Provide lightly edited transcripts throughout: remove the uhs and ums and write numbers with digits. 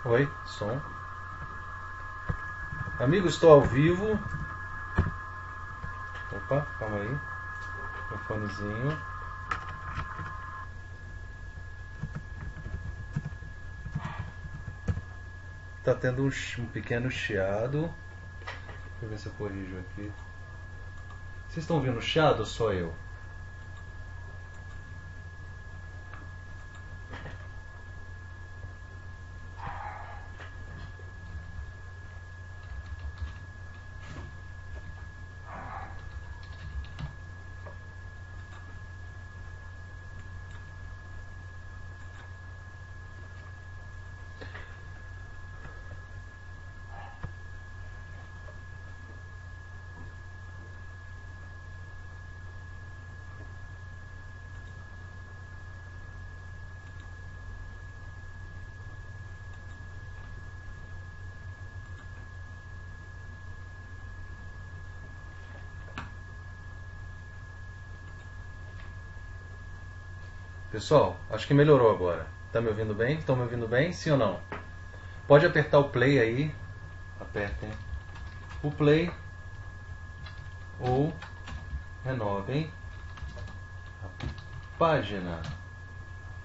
Oi, som. Amigo, estou ao vivo. Opa, calma aí. Microfonezinho. Tá tendo um pequeno chiado. Deixa eu ver se eu corrijo aqui. Vocês estão ouvindo chiado ou só eu? Pessoal, acho que melhorou agora. Tá me ouvindo bem? Estão me ouvindo bem? Sim ou não? Pode apertar o play aí. Apertem o play. Ou renovem a página.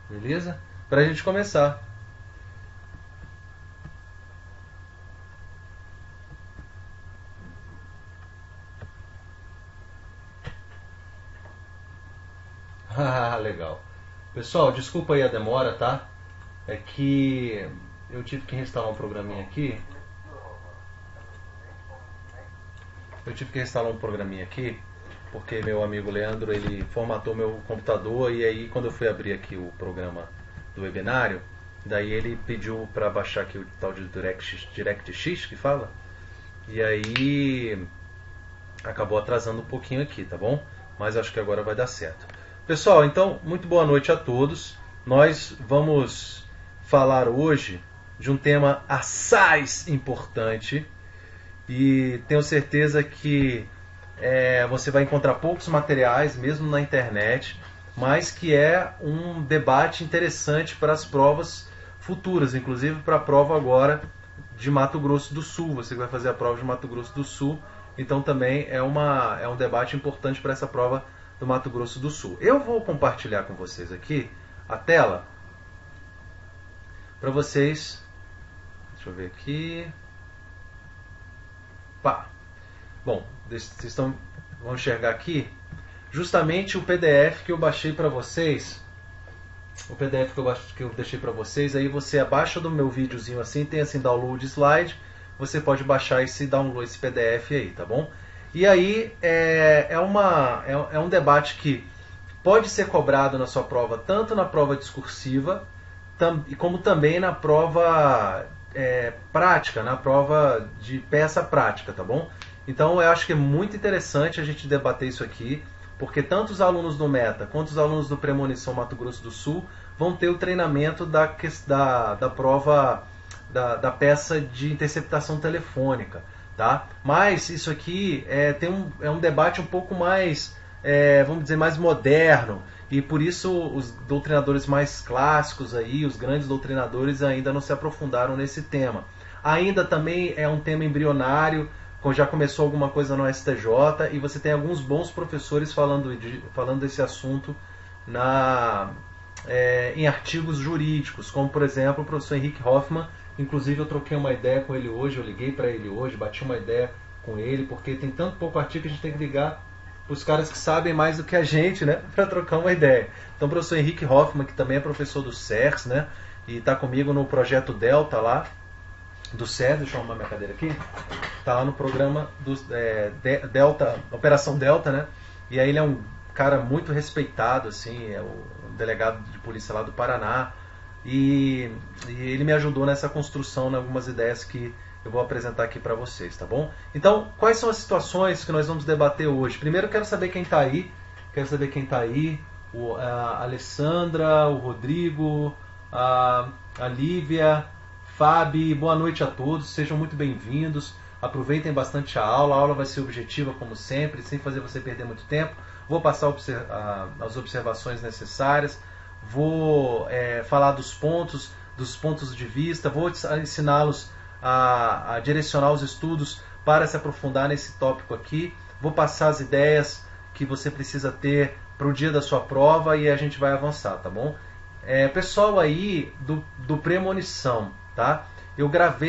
Beleza? Pra gente começar. Ah, legal. Pessoal, desculpa aí a demora, tá? É que eu tive que instalar um programinha aqui. Porque meu amigo Leandro, ele formatou meu computador e aí quando eu fui abrir aqui o programa do webinário, daí ele pediu para baixar aqui o tal de DirectX que fala. E aí acabou atrasando um pouquinho aqui, tá bom? Mas acho que agora vai dar certo. Pessoal, então, muito boa noite a todos. Nós vamos falar hoje de um tema assaz importante e tenho certeza que você vai encontrar poucos materiais, mesmo na internet, mas que é um debate interessante para as provas futuras, inclusive para a prova agora de Mato Grosso do Sul. Você vai fazer a prova de Mato Grosso do Sul, então também é um debate importante para essa prova do Mato Grosso do Sul. Eu vou compartilhar com vocês aqui a tela para vocês. Deixa eu ver aqui. Pá. Bom, vocês vão enxergar aqui justamente o PDF que eu baixei para vocês. O PDF que eu deixei para vocês, aí você abaixa do meu videozinho assim, tem assim download slide, você pode baixar esse PDF aí, tá bom? E aí é um debate que pode ser cobrado na sua prova, tanto na prova discursiva, como também na prova prática, na prova de peça prática, tá bom? Então eu acho que é muito interessante a gente debater isso aqui, porque tanto os alunos do Meta quanto os alunos do Premonição Mato Grosso do Sul vão ter o treinamento da prova da peça de interceptação telefônica, tá? Mas isso aqui é um debate um pouco mais, vamos dizer, mais moderno, e por isso os doutrinadores mais clássicos aí, os grandes doutrinadores ainda não se aprofundaram nesse tema. Ainda também é um tema embrionário, já começou alguma coisa no STJ e você tem alguns bons professores falando desse assunto em artigos jurídicos, como por exemplo o professor Henrique Hoffmann. Inclusive eu troquei uma ideia com ele hoje, eu liguei para ele hoje, bati uma ideia com ele, porque tem tanto pouco artigo que a gente tem que ligar para os caras que sabem mais do que a gente, né, para trocar uma ideia. Então o professor Henrique Hoffmann, que também é professor do CERS, né, e está comigo no projeto Delta lá, do CERS, deixa eu arrumar minha cadeira aqui, está lá no programa do Delta, Operação Delta, né, e aí ele é um cara muito respeitado, assim, é o delegado de polícia lá do Paraná, e ele me ajudou nessa construção, em algumas ideias que eu vou apresentar aqui para vocês, tá bom? Então, quais são as situações que nós vamos debater hoje? Primeiro, eu quero saber quem está aí. A Alessandra, o Rodrigo, a Lívia, Fábio, boa noite a todos, sejam muito bem-vindos. Aproveitem bastante a aula vai ser objetiva como sempre, sem fazer você perder muito tempo. Vou passar as observações necessárias, vou falar dos pontos dos pontos de vista, vou ensiná-los a direcionar os estudos para se aprofundar nesse tópico aqui, vou passar as ideias que você precisa ter para o dia da sua prova e a gente vai avançar, tá bom? Pessoal aí do Premonição, tá?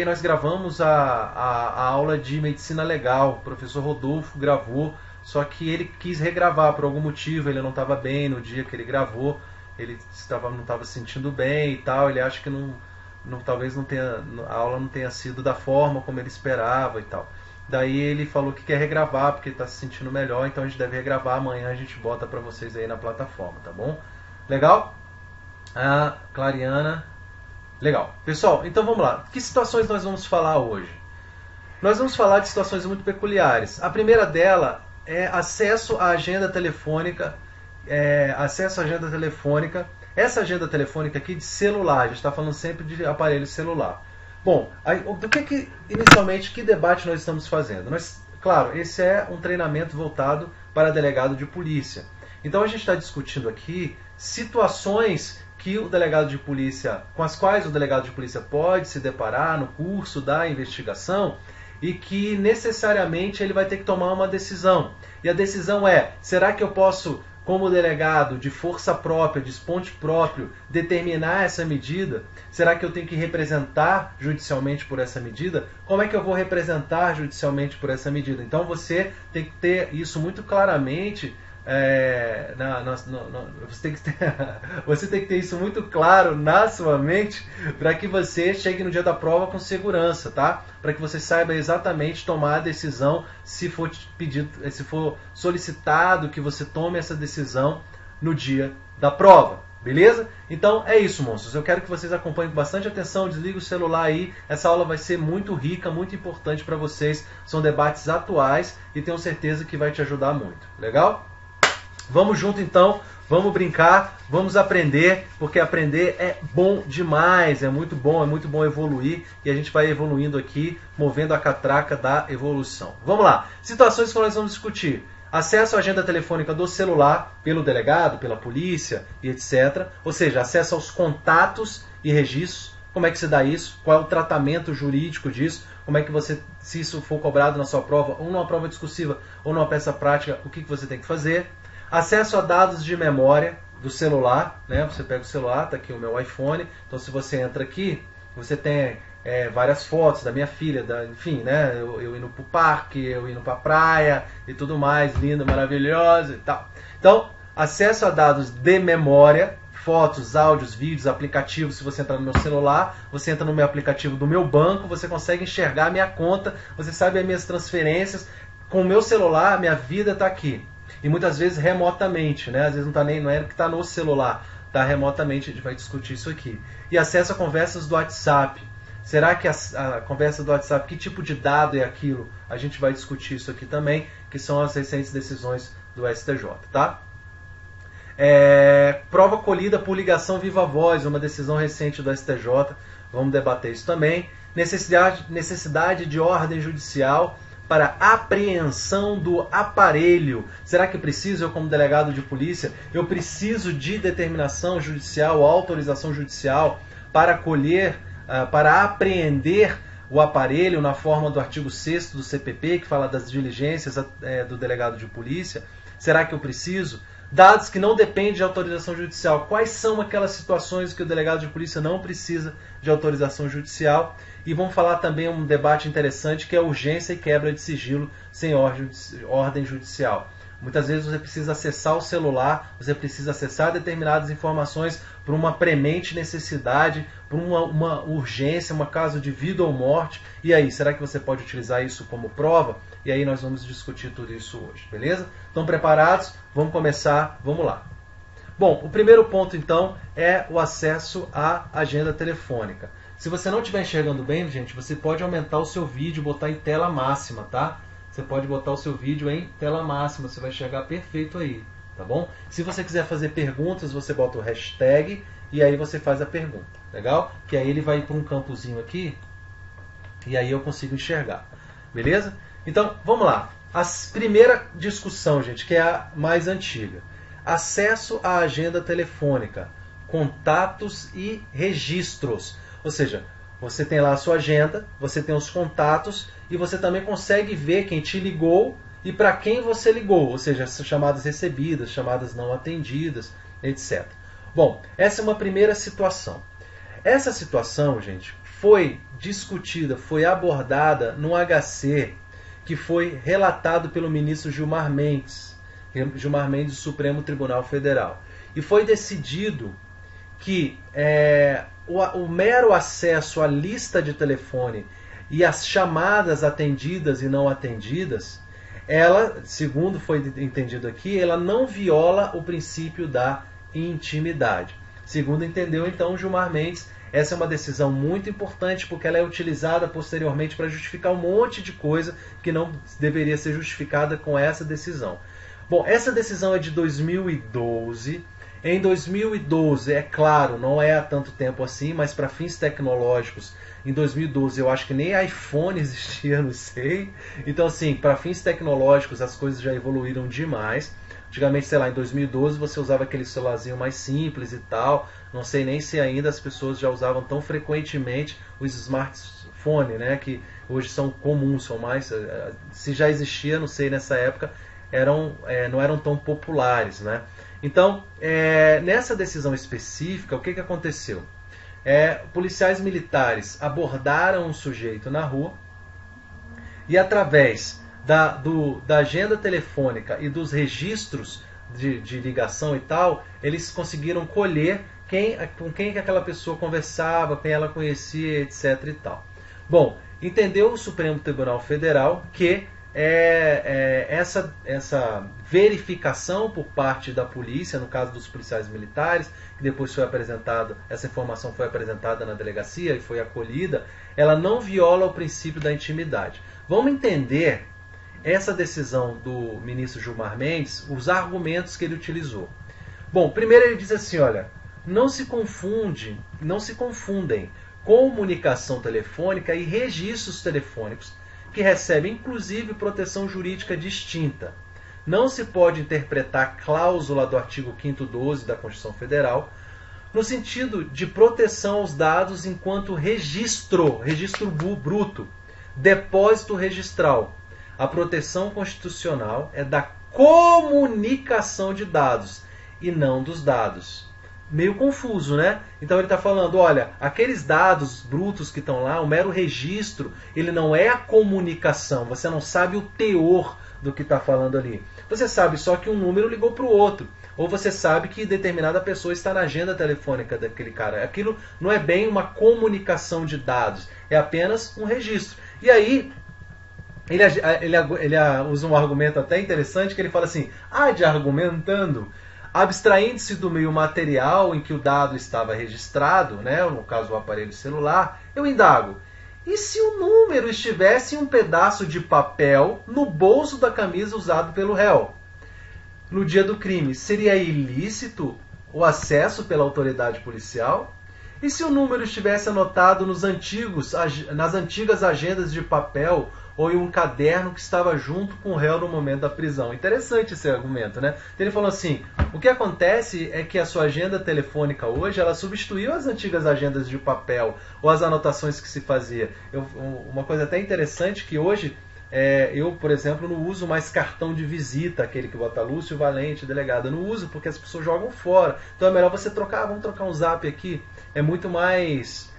Nós gravamos a aula de Medicina Legal, o professor Rodolfo gravou, só que ele quis regravar por algum motivo, ele não estava bem no dia que ele gravou, ele não estava se sentindo bem e tal, ele acha que talvez a aula não tenha sido da forma como ele esperava e tal. Daí ele falou que quer regravar porque está se sentindo melhor, então a gente deve regravar, amanhã a gente bota para vocês aí na plataforma, tá bom? Legal? A Clariana. Legal. Pessoal, então vamos lá. Que situações nós vamos falar hoje? Nós vamos falar de situações muito peculiares. A primeira dela é acesso à agenda telefônica. Acesso à agenda telefônica. Essa agenda telefônica aqui de celular. A gente está falando sempre de aparelho celular. Bom, do que inicialmente, que debate nós estamos fazendo? Claro, esse é um treinamento voltado para delegado de polícia. Então a gente está discutindo aqui situações que o delegado de polícia, com as quais o delegado de polícia pode se deparar no curso da investigação e que necessariamente ele vai ter que tomar uma decisão. E a decisão é, será que eu posso, como delegado de força própria, de esponte próprio, determinar essa medida? Será que eu tenho que representar judicialmente por essa medida? Como é que eu vou representar judicialmente por essa medida? Então você tem que ter isso muito claramente. Você tem que ter isso muito claro na sua mente para que você chegue no dia da prova com segurança, tá? Para que você saiba exatamente tomar a decisão se for pedido, se for solicitado que você tome essa decisão no dia da prova, beleza? Então é isso, monstros. Eu quero que vocês acompanhem com bastante atenção, desliga o celular aí. Essa aula vai ser muito rica, muito importante para vocês. São debates atuais e tenho certeza que vai te ajudar muito. Legal? Vamos junto então, vamos brincar, vamos aprender, porque aprender é bom demais, é muito bom evoluir e a gente vai evoluindo aqui, movendo a catraca da evolução. Vamos lá, situações que nós vamos discutir. Acesso à agenda telefônica do celular pelo delegado, pela polícia e etc. Ou seja, acesso aos contatos e registros, como é que se dá isso, qual é o tratamento jurídico disso, como é que você, se isso for cobrado na sua prova, ou numa prova discursiva, ou numa peça prática, o que você tem que fazer. Acesso a dados de memória do celular, né? Você pega o celular, tá aqui o meu iPhone, então se você entra aqui, você tem várias fotos da minha filha, enfim, né? Eu indo pro parque, eu indo pra praia e tudo mais, lindo, maravilhoso e tal. Então, acesso a dados de memória, fotos, áudios, vídeos, aplicativos. Se você entrar no meu celular, você entra no meu aplicativo do meu banco, você consegue enxergar a minha conta, você sabe as minhas transferências. Com o meu celular, minha vida está aqui. E muitas vezes remotamente, né? Às vezes não é que está no celular, está remotamente, a gente vai discutir isso aqui. E acesso a conversas do WhatsApp. Será que a conversa do WhatsApp, que tipo de dado é aquilo? A gente vai discutir isso aqui também, que são as recentes decisões do STJ, tá? Prova colhida por ligação viva voz, uma decisão recente do STJ, vamos debater isso também. Necessidade de ordem judicial para apreensão do aparelho. Será que preciso, eu como delegado de polícia, eu preciso de determinação judicial, autorização judicial para colher, para apreender o aparelho na forma do artigo 6º do CPP, que fala das diligências do delegado de polícia? Será que eu preciso? Dados que não dependem de autorização judicial. Quais são aquelas situações que o delegado de polícia não precisa de autorização judicial? E vamos falar também um debate interessante que é a urgência e quebra de sigilo sem ordem judicial. Muitas vezes você precisa acessar o celular, você precisa acessar determinadas informações por uma premente necessidade, por uma urgência, um caso de vida ou morte. E aí, será que você pode utilizar isso como prova? E aí nós vamos discutir tudo isso hoje, beleza? Estão preparados? Vamos começar, vamos lá. Bom, o primeiro ponto então é o acesso à agenda telefônica. Se você não estiver enxergando bem, gente, você pode aumentar o seu vídeo, botar em tela máxima, tá? Você pode botar o seu vídeo em tela máxima, você vai enxergar perfeito aí, tá bom? Se você quiser fazer perguntas, você bota o hashtag e aí você faz a pergunta, legal? Que aí ele vai para um campozinho aqui e aí eu consigo enxergar, beleza? Então, vamos lá. A primeira discussão, gente, que é a mais antiga. Acesso à agenda telefônica. contatos e registros. Ou seja, você tem lá a sua agenda, você tem os contatos e você também consegue ver quem te ligou e para quem você ligou, ou seja, chamadas recebidas, chamadas não atendidas, etc. Bom, essa é uma primeira situação. Essa situação, gente, foi discutida, foi abordada no HC que foi relatado pelo ministro Gilmar Mendes do Supremo Tribunal Federal. E foi decidido que o mero acesso à lista de telefone e as chamadas atendidas e não atendidas, ela, segundo foi entendido aqui, ela não viola o princípio da intimidade. Segundo entendeu, então, Gilmar Mendes, essa é uma decisão muito importante porque ela é utilizada posteriormente para justificar um monte de coisa que não deveria ser justificada com essa decisão. Bom, essa decisão é de 2012. Em 2012, é claro, não é há tanto tempo assim, mas para fins tecnológicos, em 2012 eu acho que nem iPhone existia, não sei. Então, assim, para fins tecnológicos as coisas já evoluíram demais. Antigamente, sei lá, em 2012 você usava aquele celularzinho mais simples e tal. Não sei nem se ainda as pessoas já usavam tão frequentemente os smartphones, né, que hoje são comuns, são mais... Se já existia, não sei, nessa época, não eram tão populares, né? Então, nessa decisão específica, o que aconteceu? Policiais militares abordaram um sujeito na rua e através da agenda telefônica e dos registros de ligação e tal, eles conseguiram colher com quem aquela pessoa conversava, quem ela conhecia, etc. e tal. Bom, entendeu o Supremo Tribunal Federal que essa verificação por parte da polícia, no caso dos policiais militares, que depois foi apresentado, essa informação foi apresentada na delegacia e foi acolhida, ela não viola o princípio da intimidade. Vamos entender essa decisão do ministro Gilmar Mendes, os argumentos que ele utilizou. Bom, primeiro ele diz assim, olha, não se confundem comunicação telefônica e registros telefônicos, que recebem inclusive proteção jurídica distinta. Não se pode interpretar a cláusula do artigo 5º 12 da Constituição Federal no sentido de proteção aos dados enquanto registro bruto, depósito registral. A proteção constitucional é da comunicação de dados e não dos dados. Meio confuso, né? Então ele está falando, olha, aqueles dados brutos que estão lá, o mero registro, ele não é a comunicação, você não sabe o teor do que está falando ali. Você sabe só que um número ligou para o outro, ou você sabe que determinada pessoa está na agenda telefônica daquele cara. Aquilo não é bem uma comunicação de dados, é apenas um registro. E aí, ele usa um argumento até interessante, que ele fala assim, argumentando, abstraindo-se do meio material em que o dado estava registrado, né, no caso o aparelho celular, eu indago, e se o número estivesse em um pedaço de papel no bolso da camisa usado pelo réu? No dia do crime, seria ilícito o acesso pela autoridade policial? E se o número estivesse anotado nas antigas agendas de papel ou em um caderno que estava junto com o réu no momento da prisão? Interessante esse argumento, né? Ele falou assim, o que acontece é que a sua agenda telefônica hoje, ela substituiu as antigas agendas de papel ou as anotações que se fazia. Uma coisa até interessante que hoje, eu, por exemplo, não uso mais cartão de visita, aquele que bota Lúcio Valente, delegado. Eu não uso porque as pessoas jogam fora. Então é melhor você trocar, vamos trocar um zap aqui. É muito mais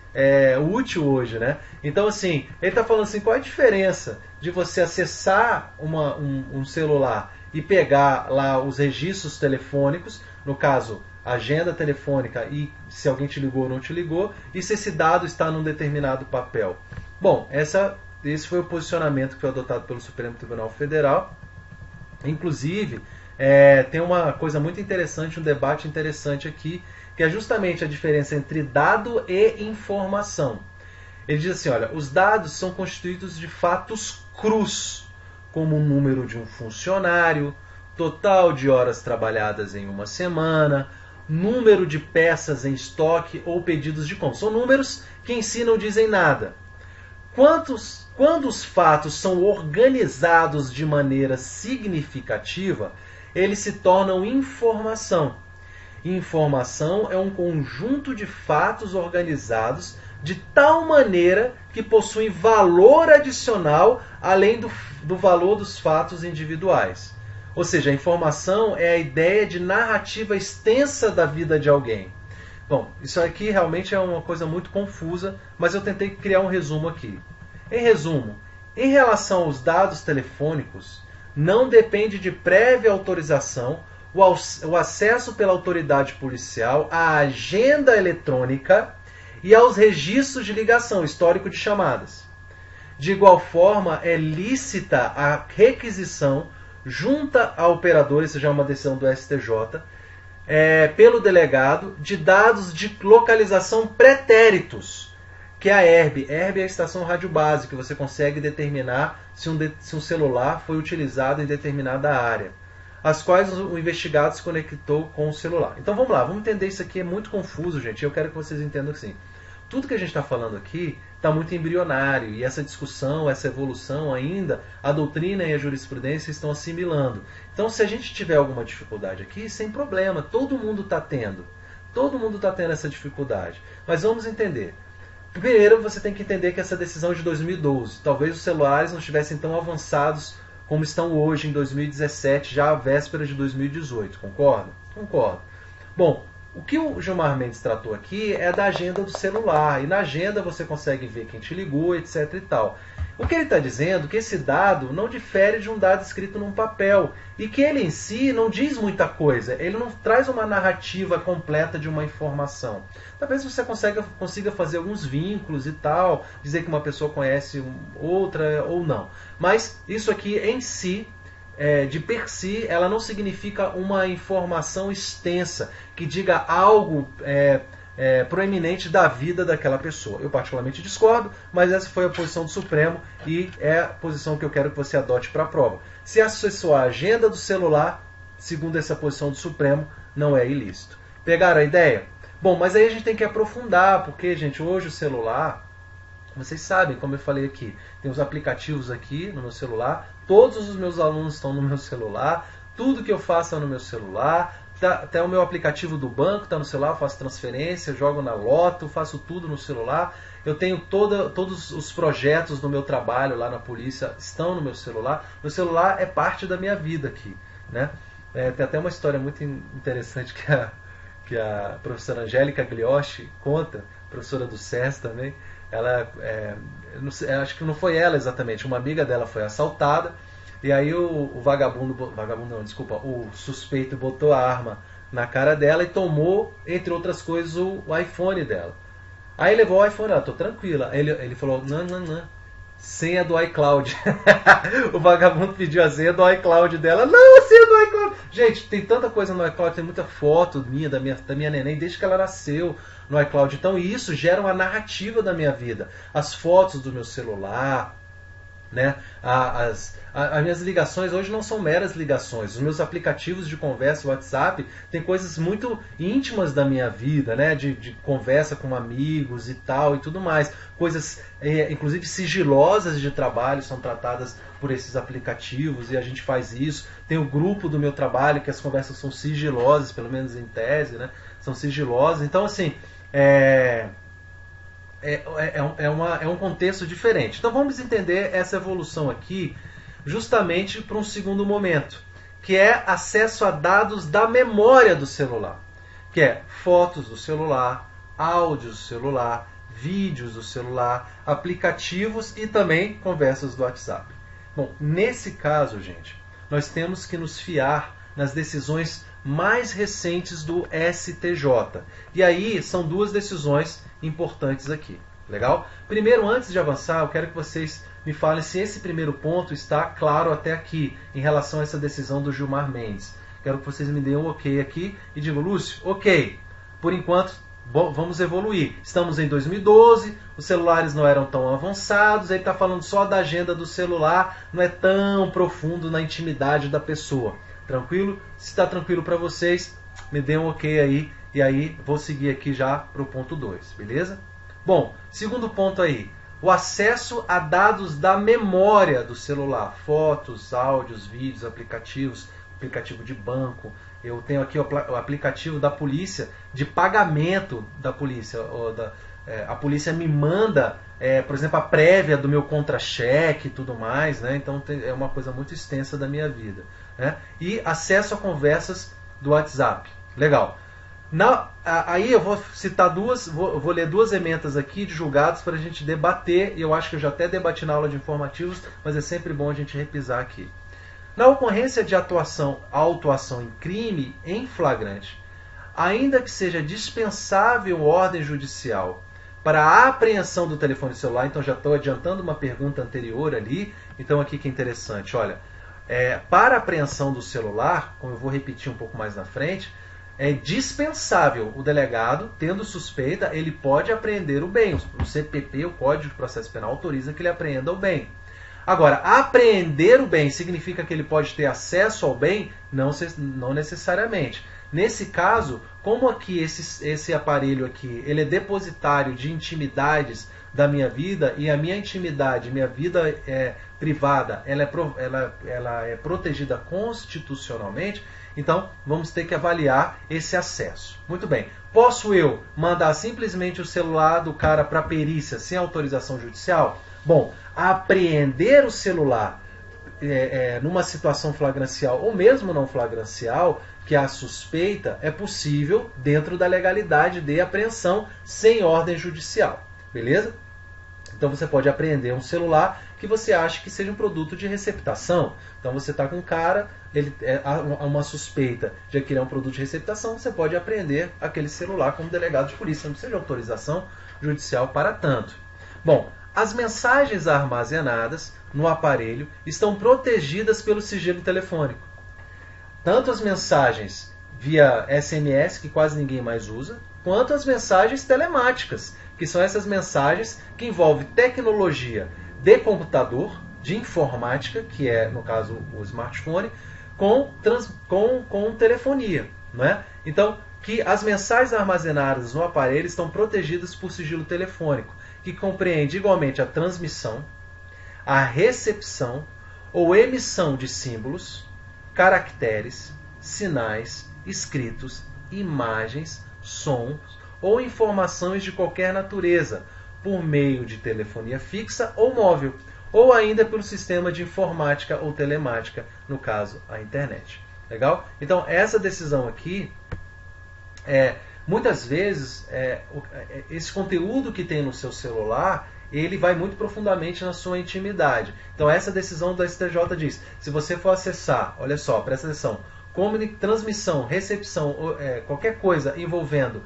útil hoje, né? Então, assim, ele está falando assim, qual é a diferença de você acessar um celular e pegar lá os registros telefônicos, no caso, agenda telefônica e se alguém te ligou ou não te ligou, e se esse dado está num determinado papel. Bom, esse foi o posicionamento que foi adotado pelo Supremo Tribunal Federal. Inclusive, tem uma coisa muito interessante, um debate interessante aqui, que é justamente a diferença entre dado e informação. Ele diz assim, olha, os dados são constituídos de fatos crus, como o número de um funcionário, total de horas trabalhadas em uma semana, número de peças em estoque ou pedidos de compra. São números que em si não dizem nada. Quando os fatos são organizados de maneira significativa, eles se tornam informação. Informação é um conjunto de fatos organizados de tal maneira que possuem valor adicional além do valor dos fatos individuais. Ou seja, a informação é a ideia de narrativa extensa da vida de alguém. Bom, isso aqui realmente é uma coisa muito confusa, mas eu tentei criar um resumo aqui. Em resumo, em relação aos dados telefônicos, não depende de prévia autorização o acesso pela autoridade policial à agenda eletrônica e aos registros de ligação, histórico de chamadas. De igual forma, é lícita a requisição junta à operadora, isso já é uma decisão do STJ, pelo delegado, de dados de localização pretéritos, que é a ERB. ERB é a estação rádio base, que você consegue determinar se um celular foi utilizado em determinada área, as quais o investigado se conectou com o celular. Então vamos lá, vamos entender isso aqui, é muito confuso, gente, eu quero que vocês entendam assim. Tudo que a gente está falando aqui está muito embrionário, e essa discussão, essa evolução ainda, a doutrina e a jurisprudência estão assimilando. Então, se a gente tiver alguma dificuldade aqui, sem problema, todo mundo está tendo. Todo mundo está tendo essa dificuldade. Mas vamos entender. Primeiro, você tem que entender que essa decisão é de 2012. Talvez os celulares não estivessem tão avançados como estão hoje, em 2017, já à véspera de 2018. Concorda? Concordo. Bom, o que o Gilmar Mendes tratou aqui é da agenda do celular. E na agenda você consegue ver quem te ligou, etc. e tal. O que ele está dizendo é que esse dado não difere de um dado escrito num papel. E que ele em si não diz muita coisa. Ele não traz uma narrativa completa de uma informação. Talvez você consiga fazer alguns vínculos e tal. Dizer que uma pessoa conhece outra ou não. Mas isso aqui em si, de per si, ela não significa uma informação extensa que diga algo proeminente da vida daquela pessoa. Eu particularmente discordo, mas essa foi a posição do Supremo e é a posição que eu quero que você adote para a prova. Se acessou a agenda do celular, segundo essa posição do Supremo, não é ilícito. Pegaram a ideia? Bom, mas aí a gente tem que aprofundar, porque, gente, hoje o celular, vocês sabem, como eu falei aqui, tem os aplicativos aqui no meu celular, todos os meus alunos estão no meu celular, tudo que eu faço é no meu celular, até o meu aplicativo do banco está no celular, eu faço transferência, jogo na loto, faço tudo no celular, eu tenho todos os projetos do meu trabalho lá na polícia estão no meu celular é parte da minha vida aqui, né? Tem até uma história muito interessante que a professora Angélica Glioshi conta, professora do SES também. Ela, acho que não foi ela exatamente, uma amiga dela foi assaltada, e aí o suspeito botou a arma na cara dela e tomou, entre outras coisas, o iPhone dela. Aí levou o iPhone, ela, tô tranquila. Ele falou, não, senha do iCloud. O vagabundo pediu a senha do iCloud dela. Não, a senha do iCloud. Gente, tem tanta coisa no iCloud, tem muita foto minha, da minha neném, desde que ela nasceu no iCloud. Então isso gera uma narrativa da minha vida. As fotos do meu celular, né? As minhas ligações hoje não são meras ligações. Os meus aplicativos de conversa, WhatsApp, tem coisas muito íntimas da minha vida, né? De conversa com amigos e tal e tudo mais. Coisas, inclusive sigilosas de trabalho, são tratadas por esses aplicativos e a gente faz isso. Tem o grupo do meu trabalho que as conversas são sigilosas, pelo menos em tese, né? São sigilosas. Então, assim, é um contexto diferente. Então vamos entender essa evolução aqui justamente para um segundo momento, que é acesso a dados da memória do celular, que é fotos do celular, áudios do celular, vídeos do celular, aplicativos e também conversas do WhatsApp. Bom, nesse caso, gente, nós temos que nos fiar nas decisões mais recentes do STJ. E aí são duas decisões importantes aqui. Legal? Primeiro, antes de avançar, eu quero que vocês me falem se esse primeiro ponto está claro até aqui, em relação a essa decisão do Gilmar Mendes. Quero que vocês me deem um ok aqui e digam, Lúcio, ok, por enquanto vamos evoluir. Estamos em 2012, os celulares não eram tão avançados, ele está falando só da agenda do celular, não é tão profundo na intimidade da pessoa. Tranquilo? Se está tranquilo para vocês, me dê um ok aí, e aí vou seguir aqui já para o ponto 2, beleza? Bom, segundo ponto aí, o acesso a dados da memória do celular, fotos, áudios, vídeos, aplicativos, aplicativo de banco, Eu tenho aqui o aplicativo da polícia, de pagamento da polícia. A polícia me manda, por exemplo, a prévia do meu contra-cheque e tudo mais, né? Então é uma coisa muito extensa da minha vida, né? E acesso a conversas do WhatsApp. Legal. Aí eu vou citar vou ler duas ementas aqui de julgados para a gente debater, e eu acho que eu já até debati na aula de informativos, mas é sempre bom a gente repisar aqui. Na ocorrência de autuação em crime em flagrante, ainda que seja dispensável ordem judicial para a apreensão do telefone celular, então já estou adiantando uma pergunta anterior ali, então aqui que é interessante, olha, para a apreensão do celular, como eu vou repetir um pouco mais na frente, é dispensável o delegado, tendo suspeita, ele pode apreender o bem. O CPP, o Código de Processo Penal, autoriza que ele apreenda o bem. Agora, apreender o bem significa que ele pode ter acesso ao bem? Não necessariamente. Nesse caso, como aqui esse aparelho aqui, ele é depositário de intimidades da minha vida, e a minha intimidade, minha vida privada, ela é protegida constitucionalmente, então vamos ter que avaliar esse acesso. Muito bem. Posso eu mandar simplesmente o celular do cara para perícia sem autorização judicial? Bom, apreender o celular numa situação flagrancial ou mesmo não flagrancial, que a suspeita, é possível dentro da legalidade de apreensão sem ordem judicial. Beleza? Então você pode apreender um celular que você acha que seja um produto de receptação. Então você está com um cara, há uma suspeita de que ele é um produto de receptação, você pode apreender aquele celular como delegado de polícia. Não precisa de autorização judicial para tanto. Bom, as mensagens armazenadas no aparelho estão protegidas pelo sigilo telefônico. Tanto as mensagens via SMS, que quase ninguém mais usa, quanto as mensagens telemáticas, que são essas mensagens que envolvem tecnologia de computador, de informática, que é, no caso, o smartphone, com telefonia. Não é? Então, que as mensagens armazenadas no aparelho estão protegidas por sigilo telefônico, que compreende igualmente a transmissão, a recepção ou emissão de símbolos, caracteres, sinais, escritos, imagens, sons ou informações de qualquer natureza, por meio de telefonia fixa ou móvel, ou ainda pelo sistema de informática ou telemática, no caso, a internet. Legal? Então, essa decisão aqui, muitas vezes, esse conteúdo que tem no seu celular, ele vai muito profundamente na sua intimidade. Então, essa decisão da STJ diz, se você for acessar, olha só, presta atenção, transmissão, recepção, qualquer coisa envolvendo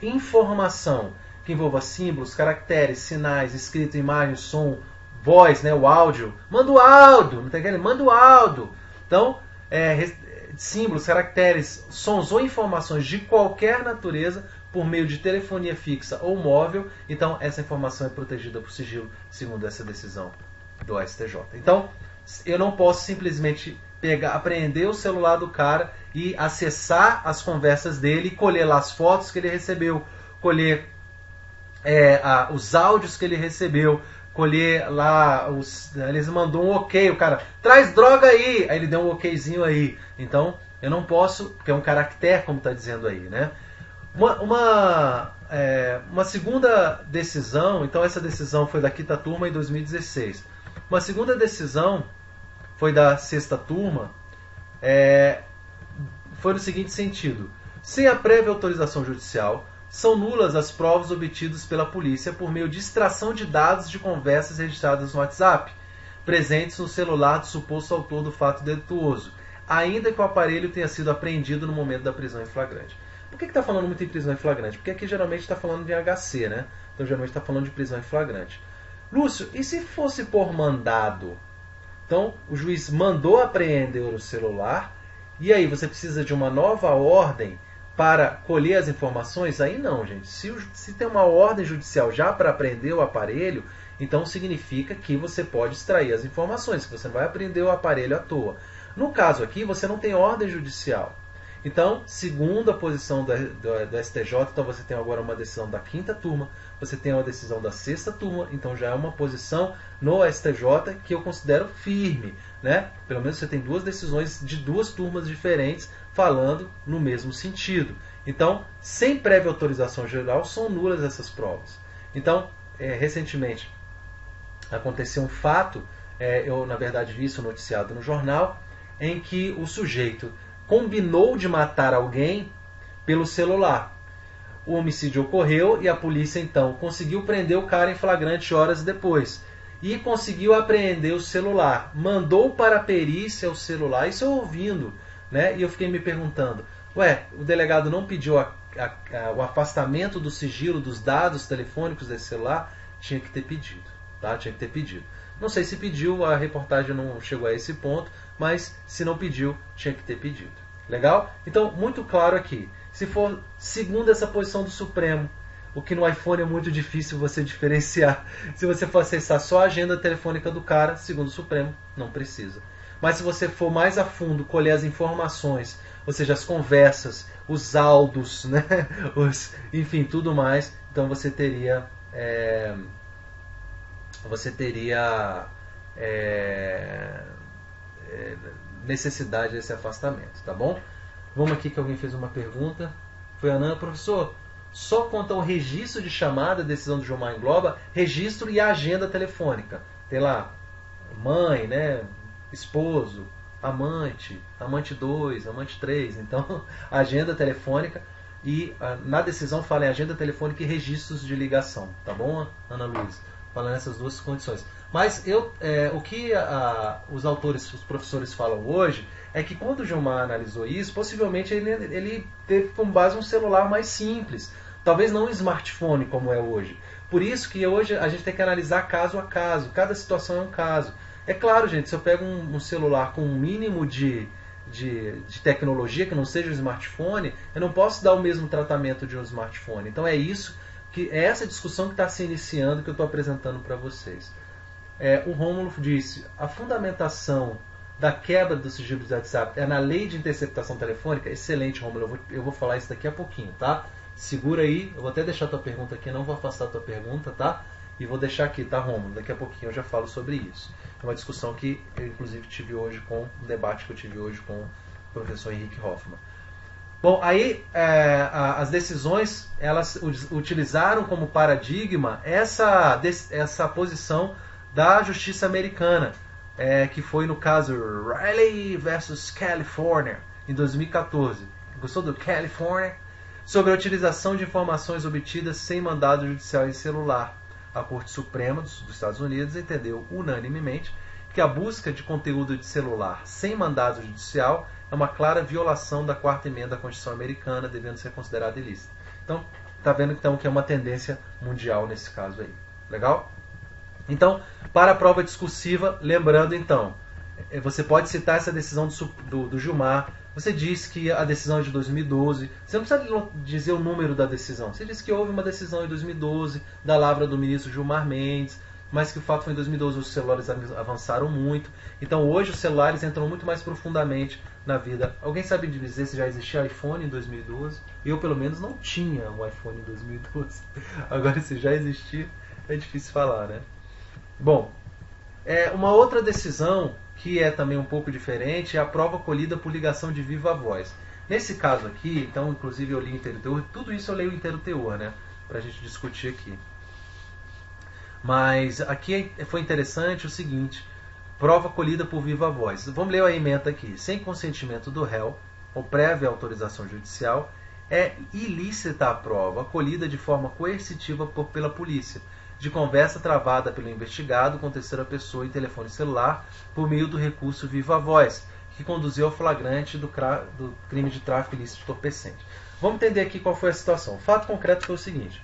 informação que envolva símbolos, caracteres, sinais, escrito, imagem, som, voz, né, o áudio, manda o áudio, não tá entendendo? Manda o áudio. Então, símbolos, caracteres, sons ou informações de qualquer natureza por meio de telefonia fixa ou móvel, então essa informação é protegida por sigilo, segundo essa decisão do STJ. Então, eu não posso simplesmente apreender o celular do cara e acessar as conversas dele e colher lá as fotos que ele recebeu, colher os áudios que ele recebeu, colher lá, eles mandou um ok, o cara, traz droga aí ele deu um okzinho aí. Então, eu não posso, porque é um caractere, como está dizendo aí, né? Uma segunda decisão, então essa decisão foi da quinta turma em 2016. Uma segunda decisão foi da sexta turma, foi no seguinte sentido: sem a prévia autorização judicial, são nulas as provas obtidas pela polícia por meio de extração de dados de conversas registradas no WhatsApp, presentes no celular do suposto autor do fato delituoso, ainda que o aparelho tenha sido apreendido no momento da prisão em flagrante. Por que está falando muito em prisão em flagrante? Porque aqui geralmente está falando de HC, né? Então geralmente está falando de prisão em flagrante. Lúcio, e se fosse por mandado? Então o juiz mandou apreender o celular, e aí você precisa de uma nova ordem para colher as informações? Aí não, gente. Se tem uma ordem judicial já para apreender o aparelho, então significa que você pode extrair as informações, que você não vai apreender o aparelho à toa. No caso aqui, você não tem ordem judicial. Então, segundo a posição do STJ, então você tem agora uma decisão da quinta turma, você tem uma decisão da sexta turma, então já é uma posição no STJ que eu considero firme, né? Pelo menos você tem duas decisões de duas turmas diferentes falando no mesmo sentido. Então, sem prévia autorização geral, são nulas essas provas. Então, recentemente, aconteceu um fato, eu na verdade vi isso noticiado no jornal, em que o sujeito combinou de matar alguém pelo celular. O homicídio ocorreu e a polícia então conseguiu prender o cara em flagrante horas depois. E conseguiu apreender o celular. Mandou para a perícia o celular, isso eu ouvindo, né? E eu fiquei me perguntando, o delegado não pediu o afastamento do sigilo dos dados telefônicos desse celular? Tinha que ter pedido, tá? Tinha que ter pedido. Não sei se pediu, a reportagem não chegou a esse ponto, mas se não pediu, tinha que ter pedido. Legal? Então, muito claro aqui. Se for segundo essa posição do Supremo, o que no iPhone é muito difícil você diferenciar. Se você for acessar só a agenda telefônica do cara, segundo o Supremo, não precisa. Mas se você for mais a fundo, colher as informações, ou seja, as conversas, os áudios, né? Enfim, tudo mais, então você teria necessidade desse afastamento, tá bom? Vamos aqui que alguém fez uma pergunta. Foi a Ana, professor, só quanto ao registro de chamada, decisão do Gilmar engloba registro e agenda telefônica. Tem lá mãe, né, esposo, amante, amante 2, amante 3. Então, agenda telefônica e na decisão fala em agenda telefônica e registros de ligação. Tá bom, Ana Luiz? Fala nessas duas condições. Mas o que os autores, os professores falam hoje é que quando o Gilmar analisou isso, possivelmente ele teve como base um celular mais simples. Talvez não um smartphone como é hoje. Por isso que hoje a gente tem que analisar caso a caso. Cada situação é um caso. É claro, gente, se eu pego um celular com um mínimo de tecnologia, que não seja um smartphone, eu não posso dar o mesmo tratamento de um smartphone. Então é essa discussão que está se iniciando, que eu estou apresentando para vocês. O Rômulo disse, a fundamentação da quebra do sigilo de WhatsApp é na lei de interceptação telefônica? Excelente, Rômulo, eu vou falar isso daqui a pouquinho, tá? Segura aí, eu vou até deixar a tua pergunta aqui, não vou afastar a tua pergunta, tá? E vou deixar aqui, tá, Rômulo? Daqui a pouquinho eu já falo sobre isso. É uma discussão que eu, inclusive, tive hoje com um debate que eu tive hoje com o professor Henrique Hoffmann. Bom, aí as decisões, elas utilizaram como paradigma essa posição da justiça americana, que foi no caso Riley versus California, em 2014. Gostou do California? Sobre a utilização de informações obtidas sem mandado judicial em celular. A Corte Suprema dos Estados Unidos entendeu unanimemente que a busca de conteúdo de celular sem mandado judicial é uma clara violação da 4ª emenda da Constituição americana, devendo ser considerada ilícita. Então, está vendo então que é uma tendência mundial nesse caso aí. Legal? Então, para a prova discursiva, lembrando então, você pode citar essa decisão do Gilmar. Você diz que a decisão é de 2012. Você não precisa dizer o número da decisão. Você diz que houve uma decisão em 2012 da lavra do ministro Gilmar Mendes, mas que o fato foi em 2012 os celulares avançaram muito. Então hoje os celulares entram muito mais profundamente na vida. Alguém sabe dizer se já existia iPhone em 2012? Eu pelo menos não tinha um iPhone em 2012. Agora se já existia, é difícil falar, né? Bom, uma outra decisão que é também um pouco diferente é a prova colhida por ligação de viva voz. Nesse caso aqui, então, inclusive eu li inteiro teor, tudo isso eu leio inteiro teor, né? Pra gente discutir aqui. Mas aqui foi interessante o seguinte, prova colhida por viva voz. Vamos ler a ementa aqui. Sem consentimento do réu, ou prévia autorização judicial, é ilícita a prova colhida de forma coercitiva pela polícia, de conversa travada pelo investigado com terceira pessoa em telefone celular por meio do recurso viva voz, que conduziu ao flagrante do crime de tráfico ilícito entorpecente. Vamos entender aqui qual foi a situação. O fato concreto foi o seguinte.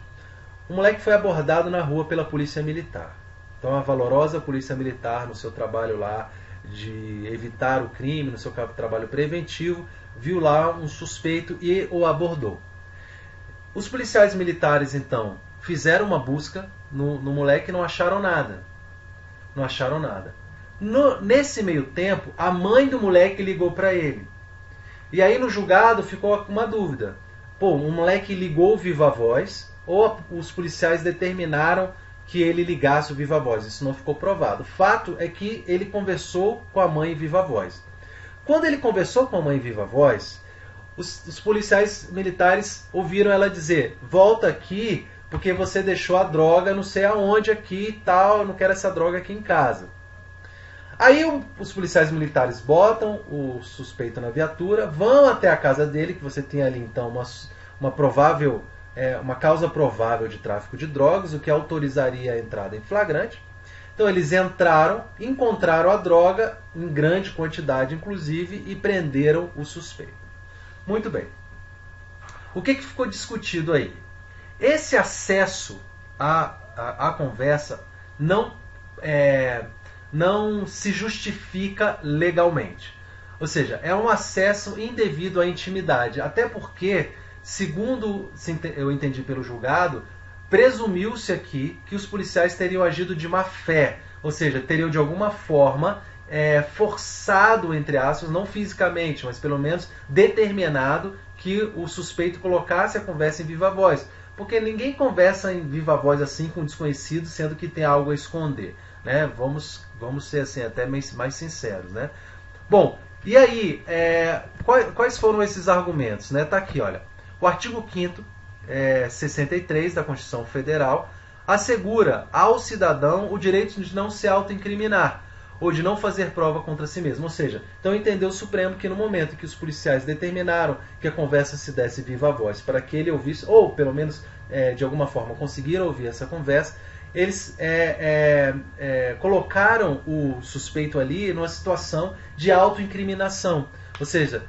Um moleque foi abordado na rua pela polícia militar. Então a valorosa polícia militar, no seu trabalho lá de evitar o crime, no seu trabalho preventivo, viu lá um suspeito e o abordou. Os policiais militares, então, fizeram uma busca no moleque e não acharam nada. Não acharam nada. Nesse meio tempo, a mãe do moleque ligou para ele. E aí no julgado ficou uma dúvida. Pô, um moleque ligou viva voz ou os policiais determinaram que ele ligasse o viva voz? Isso não ficou provado. O fato é que ele conversou com a mãe viva voz. Quando ele conversou com a mãe viva voz, os policiais militares ouviram ela dizer: volta aqui, porque você deixou a droga não sei aonde aqui e tal, eu não quero essa droga aqui em casa. Aí os policiais militares botam o suspeito na viatura, vão até a casa dele, que você tem ali então uma causa provável de tráfico de drogas, o que autorizaria a entrada em flagrante. Então eles entraram, encontraram a droga, em grande quantidade inclusive, e prenderam o suspeito. Muito bem. O que ficou discutido aí? Esse acesso à conversa não se justifica legalmente. Ou seja, é um acesso indevido à intimidade. Até porque, segundo eu entendi pelo julgado, presumiu-se aqui que os policiais teriam agido de má fé. Ou seja, teriam de alguma forma forçado, entre aspas, não fisicamente, mas pelo menos determinado que o suspeito colocasse a conversa em viva voz. Porque ninguém conversa em viva voz assim com um desconhecido, sendo que tem algo a esconder. Né? Vamos ser assim, até mais sinceros. Né? Bom, e aí, quais foram esses argumentos? Né? Tá aqui, olha. O artigo 5º, 63 da Constituição Federal, assegura ao cidadão o direito de não se autoincriminar ou de não fazer prova contra si mesmo. Ou seja, então entendeu o Supremo que no momento que os policiais determinaram que a conversa se desse viva voz para que ele ouvisse, ou pelo menos de alguma forma conseguiram ouvir essa conversa, eles colocaram o suspeito ali numa situação de autoincriminação, ou seja,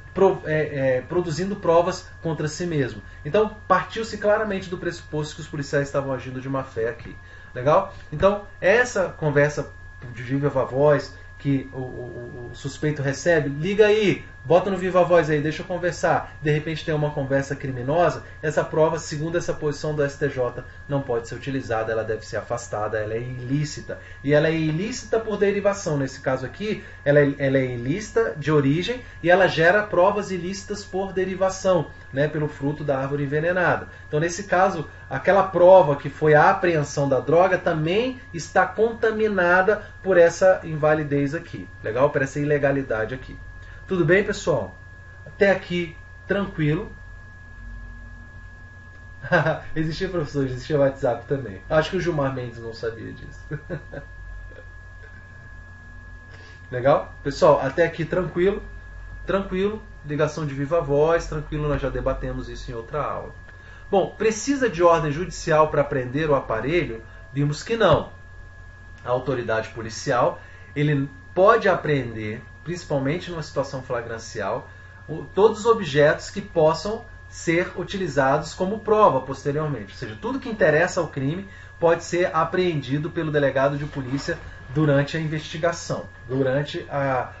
produzindo provas contra si mesmo. Então partiu-se claramente do pressuposto que os policiais estavam agindo de má fé aqui. Legal? Então essa conversa de viva voz que o suspeito recebe, liga aí, bota no viva voz aí, deixa eu conversar, de repente tem uma conversa criminosa, essa prova, segundo essa posição do STJ, não pode ser utilizada, ela deve ser afastada, ela é ilícita. E ela é ilícita por derivação, nesse caso aqui, ela é ilícita de origem e ela gera provas ilícitas por derivação, né, pelo fruto da árvore envenenada. Então, nesse caso, aquela prova que foi a apreensão da droga também está contaminada por essa invalidez aqui, legal? Por essa ilegalidade aqui. Tudo bem, pessoal? Até aqui, tranquilo. Existia, professor, existia WhatsApp também. Acho que o Gilmar Mendes não sabia disso. Legal? Pessoal, até aqui tranquilo. Tranquilo, ligação de viva voz, tranquilo, nós já debatemos isso em outra aula. Bom, precisa de ordem judicial para prender o aparelho? Vimos que não. A autoridade policial, ele pode apreender, principalmente numa situação flagrancial, todos os objetos que possam ser utilizados como prova posteriormente. Ou seja, tudo que interessa ao crime pode ser apreendido pelo delegado de polícia durante a investigação, durante a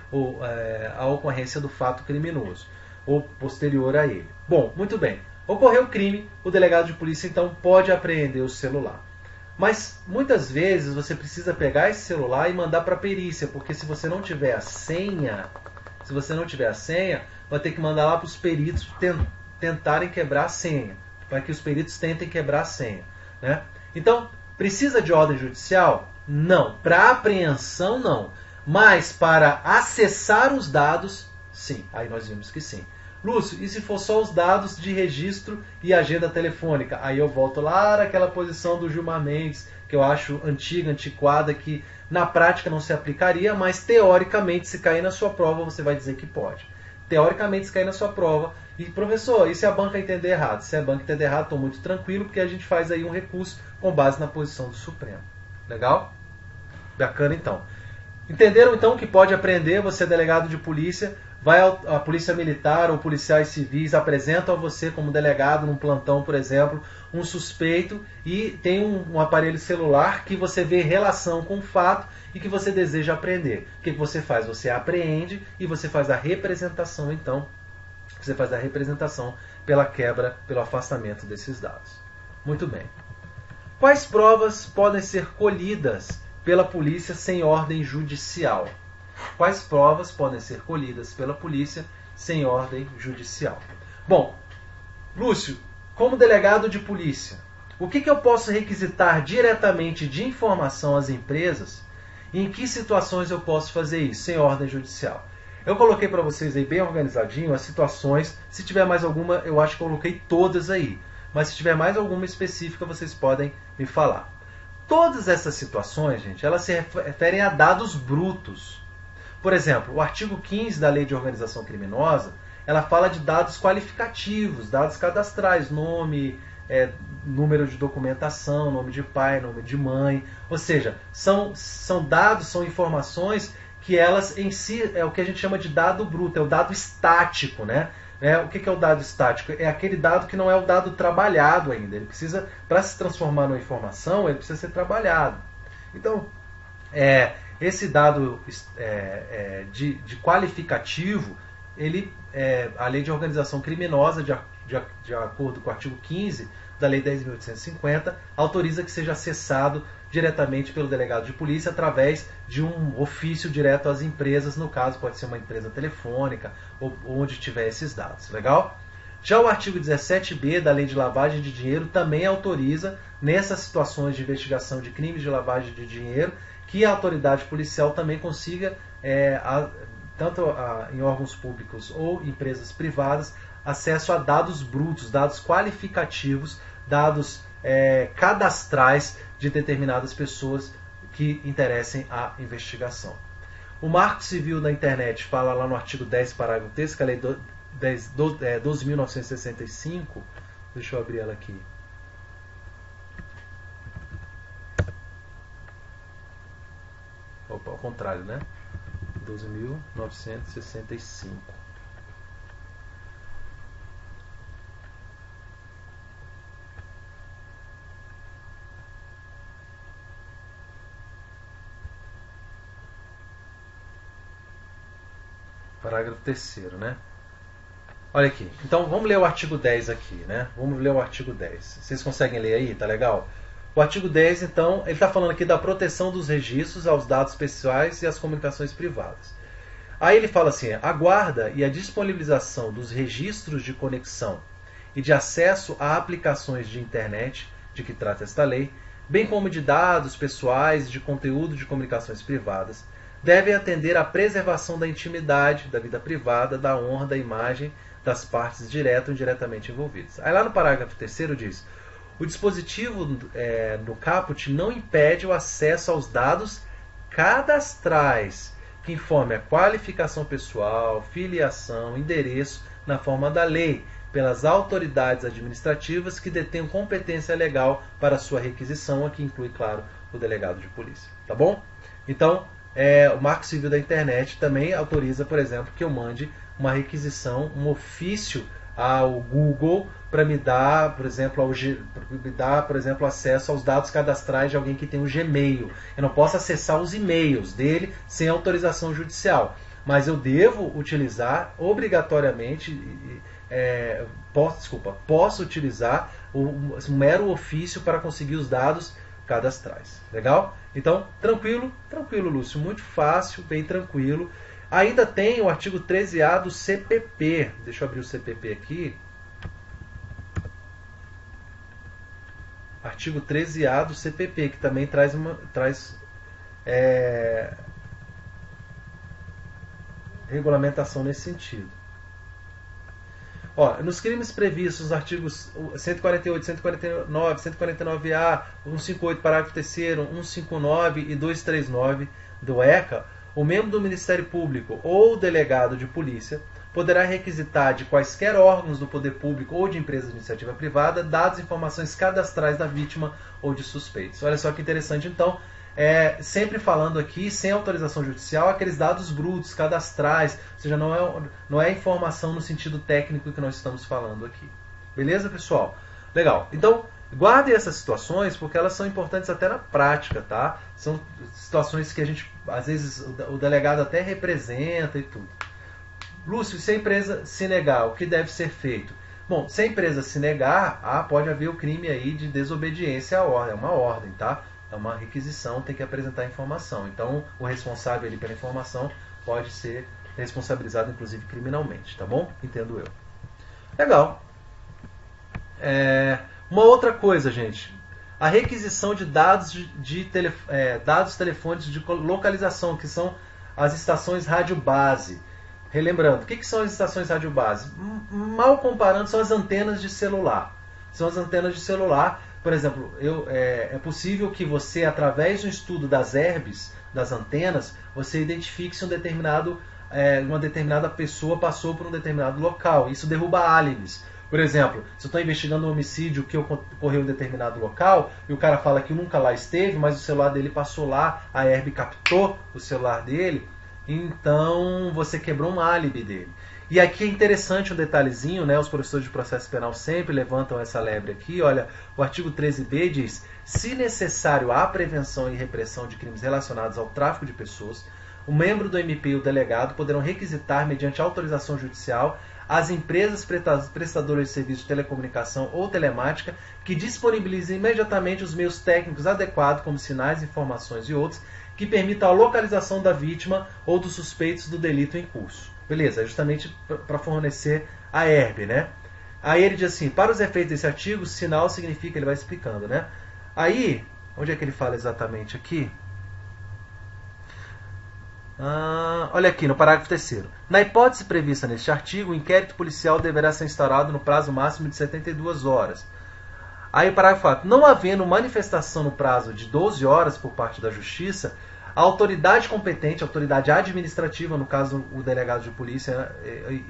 ocorrência do fato criminoso, ou posterior a ele. Bom, muito bem. Ocorreu o crime, o delegado de polícia então pode apreender o celular. Mas muitas vezes você precisa pegar esse celular e mandar para a perícia, porque se você não tiver a senha, vai ter que mandar lá para os peritos tentarem quebrar a senha, para que os peritos tentem quebrar a senha. Né? Então, precisa de ordem judicial? Não. Para apreensão, não. Mas para acessar os dados, sim. Aí nós vimos que sim. Lúcio, e se for só os dados de registro e agenda telefônica? Aí eu volto lá naquela posição do Gilmar Mendes, que eu acho antiga, antiquada, que na prática não se aplicaria, mas teoricamente, se cair na sua prova, você vai dizer que pode. Teoricamente, se cair na sua prova. E, professor, e se a banca entender errado? Se a banca entender errado, estou muito tranquilo, porque a gente faz aí um recurso com base na posição do Supremo. Legal? Bacana, então. Entenderam, então, que pode apreender? Você é delegado de polícia, vai a polícia militar ou policiais civis, apresentam a você como delegado num plantão, por exemplo, um suspeito e tem um aparelho celular que você vê relação com o fato e que você deseja apreender. O que você faz? Você apreende e você faz a representação, então. Você faz a representação pela quebra, pelo afastamento desses dados. Muito bem. Quais provas podem ser colhidas pela polícia sem ordem judicial? Quais provas podem ser colhidas pela polícia sem ordem judicial? Bom, Lúcio, como delegado de polícia, o que eu posso requisitar diretamente de informação às empresas? E em que situações eu posso fazer isso sem ordem judicial? Eu coloquei para vocês aí bem organizadinho as situações. Se tiver mais alguma, eu acho que eu coloquei todas aí. Mas se tiver mais alguma específica, vocês podem me falar. Todas essas situações, gente, elas se referem a dados brutos. Por exemplo, o artigo 15 da Lei de Organização Criminosa, ela fala de dados qualificativos, dados cadastrais, nome, número de documentação, nome de pai, nome de mãe. Ou seja, são dados, são informações que elas em si é o que a gente chama de dado bruto, é o dado estático, né? O que é o dado estático? É aquele dado que não é o dado trabalhado ainda. Ele precisa, para se transformar numa informação, ele precisa ser trabalhado. Então, esse dado de qualificativo, a Lei de Organização Criminosa, de acordo com o artigo 15 da Lei 10.850, autoriza que seja acessado diretamente pelo delegado de polícia através de um ofício direto às empresas, no caso pode ser uma empresa telefônica ou onde tiver esses dados. Legal? Já o artigo 17b da Lei de Lavagem de Dinheiro também autoriza, nessas situações de investigação de crimes de lavagem de dinheiro, que a autoridade policial também consiga, tanto em órgãos públicos ou empresas privadas, acesso a dados brutos, dados qualificativos, dados cadastrais de determinadas pessoas que interessem à investigação. O Marco Civil da Internet fala lá no artigo 10, parágrafo 3, que é a Lei 12.965, deixa eu abrir ela aqui. Opa, ao contrário, né? 12.965. Parágrafo 3º, né? Olha aqui. Então, vamos ler o artigo 10 aqui, né? Vamos ler o artigo 10. Vocês conseguem ler aí? Tá legal? O artigo 10, então, ele está falando aqui da proteção dos registros aos dados pessoais e às comunicações privadas. Aí ele fala assim, a guarda e a disponibilização dos registros de conexão e de acesso a aplicações de internet, de que trata esta lei, bem como de dados pessoais e de conteúdo de comunicações privadas, devem atender à preservação da intimidade, da vida privada, da honra, da imagem das partes direta ou indiretamente envolvidas. Aí lá no parágrafo 3º diz, o dispositivo do caput não impede o acesso aos dados cadastrais, que informe a qualificação pessoal, filiação, endereço, na forma da lei, pelas autoridades administrativas que detenham competência legal para sua requisição, aqui inclui, claro, o delegado de polícia. Tá bom? Então, o Marco Civil da Internet também autoriza, por exemplo, que eu mande uma requisição, um ofício ao Google para me dar, por exemplo, acesso aos dados cadastrais de alguém que tem um Gmail. Eu não posso acessar os e-mails dele sem autorização judicial, mas eu devo utilizar obrigatoriamente, posso utilizar um mero ofício para conseguir os dados cadastrais. Legal? Então, tranquilo, Lúcio, muito fácil, bem tranquilo. Ainda tem o artigo 13A do CPP. Deixa eu abrir o CPP aqui. Artigo 13A do CPP, que também traz regulamentação nesse sentido. Nos crimes previstos nos artigos 148, 149, 149A, 158, parágrafo 3º, 159 e 239 do ECA, o membro do Ministério Público ou delegado de polícia poderá requisitar de quaisquer órgãos do poder público ou de empresas de iniciativa privada dados e informações cadastrais da vítima ou de suspeitos. Olha só que interessante, então, sempre falando aqui, sem autorização judicial, aqueles dados brutos, cadastrais, ou seja, não é informação no sentido técnico que nós estamos falando aqui. Beleza, pessoal? Legal. Então, guardem essas situações porque elas são importantes até na prática, tá? São situações que a gente, às vezes, o delegado até representa e tudo. Lúcio, se a empresa se negar, o que deve ser feito? Bom, se a empresa se negar, pode haver o crime aí de desobediência à ordem, é uma ordem, tá? É uma requisição, tem que apresentar informação. Então, o responsável ali pela informação pode ser responsabilizado, inclusive, criminalmente, tá bom? Entendo eu. Legal. Uma outra coisa, gente. A requisição de dados dados telefônicos de localização, que são as estações rádio base. relembrando, o que são as estações rádio base? Mal comparando, são as antenas de celular. São as antenas de celular. Por exemplo, é possível que você, através do estudo das herbes, das antenas, você identifique se uma determinada pessoa passou por um determinado local. Isso derruba álibis. Por exemplo, se eu estou investigando um homicídio que ocorreu em um determinado local, e o cara fala que nunca lá esteve, mas o celular dele passou lá, a herb captou o celular dele, então você quebrou um álibi dele. E aqui é interessante um detalhezinho, né? Os professores de processo penal sempre levantam essa lebre aqui. Olha, o artigo 13b diz: se necessário à prevenção e repressão de crimes relacionados ao tráfico de pessoas, o membro do MP e o delegado poderão requisitar, mediante autorização judicial, as empresas prestadoras de serviço de telecomunicação ou telemática que disponibilizem imediatamente os meios técnicos adequados, como sinais, informações e outros, que permitam a localização da vítima ou dos suspeitos do delito em curso. Beleza, é justamente para fornecer a herb, né? Aí ele diz assim: para os efeitos desse artigo, sinal significa, ele vai explicando, né? Aí, onde é que ele fala exatamente aqui? Olha aqui, no parágrafo 3º. Na hipótese prevista neste artigo, o inquérito policial deverá ser instaurado no prazo máximo de 72 horas. Aí o parágrafo 4. Não havendo manifestação no prazo de 12 horas por parte da Justiça, a autoridade competente, a autoridade administrativa, no caso o delegado de polícia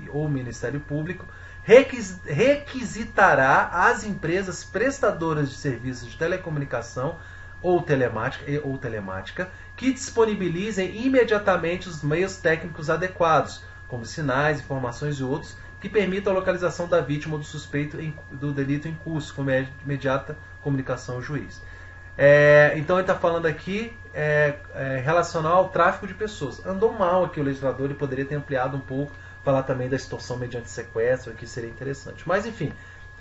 ou o Ministério Público, requisitará às empresas prestadoras de serviços de telecomunicação ou telemática que disponibilizem imediatamente os meios técnicos adequados, como sinais, informações e outros, que permitam a localização da vítima ou do suspeito do delito em curso, com imediata comunicação ao juiz. Então ele está falando aqui relacionado ao tráfico de pessoas. Andou mal aqui o legislador, ele poderia ter ampliado um pouco, falar também da extorsão mediante sequestro, que seria interessante. Mas enfim,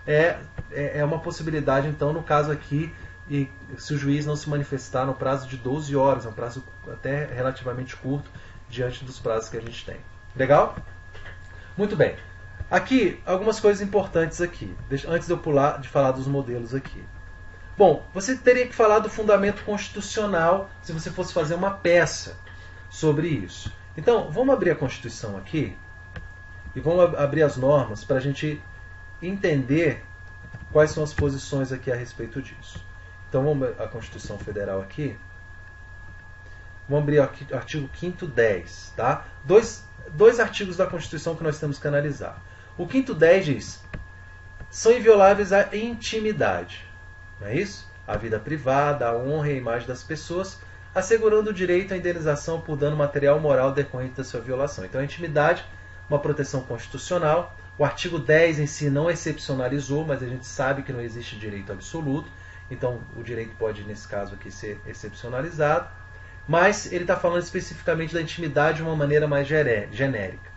é uma possibilidade então no caso aqui, e se o juiz não se manifestar no prazo de 12 horas, é um prazo até relativamente curto diante dos prazos que a gente tem. Legal? Muito bem. Aqui, algumas coisas importantes aqui, antes de eu pular de falar dos modelos aqui. Bom, você teria que falar do fundamento constitucional se você fosse fazer uma peça sobre isso. Então, vamos abrir a Constituição aqui e vamos abrir as normas para a gente entender quais são as posições aqui a respeito disso. Então, vamos abrir a Constituição Federal aqui. Vamos abrir aqui o artigo 5º 10. Tá? Dois artigos da Constituição que nós temos que analisar. O 5º 10 diz: são invioláveis a intimidade. Não é isso? A vida privada, a honra e a imagem das pessoas, assegurando o direito à indenização por dano material ou moral decorrente da sua violação. Então, a intimidade, uma proteção constitucional. O artigo 10 em si não excepcionalizou, mas a gente sabe que não existe direito absoluto. Então, o direito pode, nesse caso aqui, ser excepcionalizado. Mas ele está falando especificamente da intimidade de uma maneira mais genérica.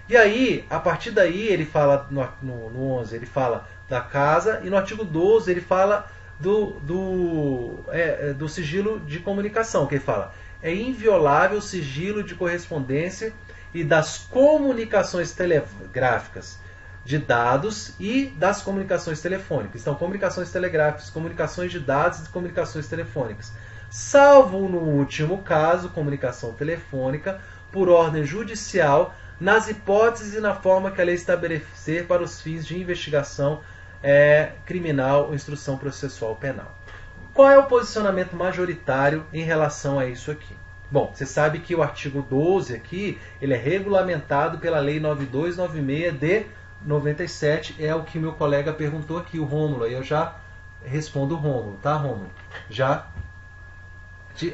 E aí, a partir daí, ele fala, no 11, ele fala da casa, e no artigo 12 ele fala do sigilo de comunicação, que ele fala: é inviolável o sigilo de correspondência e das comunicações telegráficas, de dados e das comunicações telefônicas. Então, comunicações telegráficas, comunicações de dados e comunicações telefônicas. Salvo, no último caso, comunicação telefônica, por ordem judicial, nas hipóteses e na forma que a lei estabelecer para os fins de investigação criminal ou instrução processual penal. Qual é o posicionamento majoritário em relação a isso aqui? Bom, você sabe que o artigo 12 aqui, ele é regulamentado pela Lei 9296 de 97, é o que meu colega perguntou aqui, o Rômulo. Aí eu já respondo o Rômulo, tá, Rômulo? Já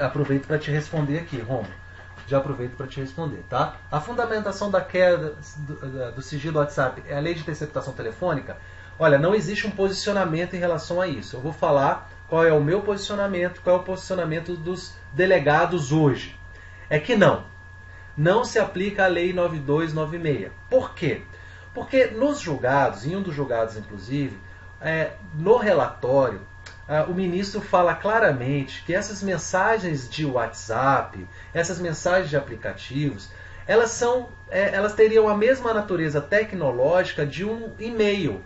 aproveito para te responder aqui, Rômulo. Já aproveito para te responder, tá? A fundamentação da queda do sigilo do WhatsApp é a lei de interceptação telefônica? Olha, não existe um posicionamento em relação a isso. Eu vou falar qual é o meu posicionamento, qual é o posicionamento dos delegados hoje. É que não se aplica a lei 9296. Por quê? Porque nos julgados, em um dos julgados inclusive, no relatório, o ministro fala claramente que essas mensagens de WhatsApp, essas mensagens de aplicativos, elas teriam a mesma natureza tecnológica de um e-mail,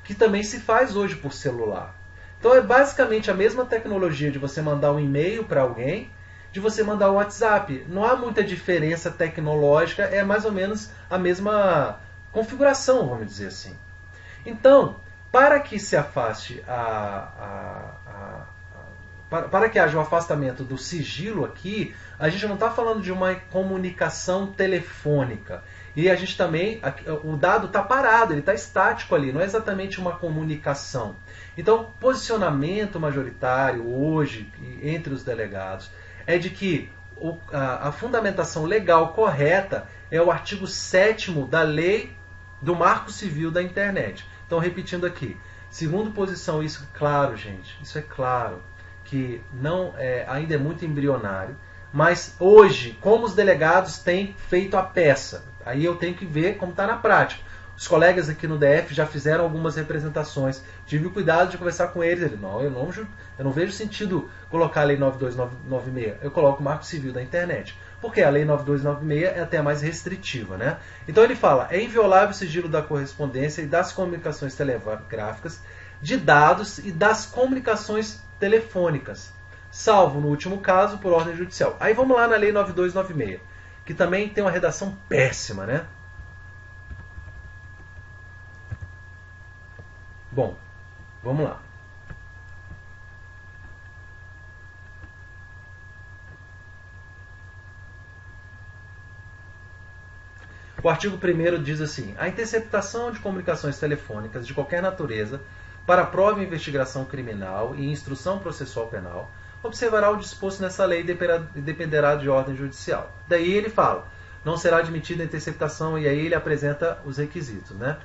que também se faz hoje por celular. Então é basicamente a mesma tecnologia de você mandar um e-mail para alguém, de você mandar o WhatsApp. Não há muita diferença tecnológica, é mais ou menos a mesma configuração, vamos dizer assim. Então, para que se afaste para que haja o afastamento do sigilo aqui, a gente não está falando de uma comunicação telefônica. E a gente também, o dado está parado, ele está estático ali, não é exatamente uma comunicação. Então, posicionamento majoritário hoje entre os delegados é de que a fundamentação legal correta é o artigo 7º da lei do Marco Civil da Internet. Então, repetindo aqui, segundo posição, isso é claro, gente, isso é claro, que não ainda é muito embrionário, mas hoje, como os delegados têm feito a peça, aí eu tenho que ver como está na prática. Os colegas aqui no DF já fizeram algumas representações, tive o cuidado de conversar com eles, eu não vejo sentido colocar a Lei 9296, eu coloco o Marco Civil da Internet, porque a Lei 9296 é até mais restritiva, né? Então ele fala, é inviolável o sigilo da correspondência e das comunicações telegráficas, de dados e das comunicações telefônicas, salvo, no último caso, por ordem judicial. Aí vamos lá na Lei 9296, que também tem uma redação péssima, né? Bom, vamos lá. O artigo 1º diz assim: a interceptação de comunicações telefônicas de qualquer natureza para prova e investigação criminal e instrução processual penal observará o disposto nessa lei e dependerá de ordem judicial. Daí ele fala, não será admitida a interceptação, e aí ele apresenta os requisitos, né?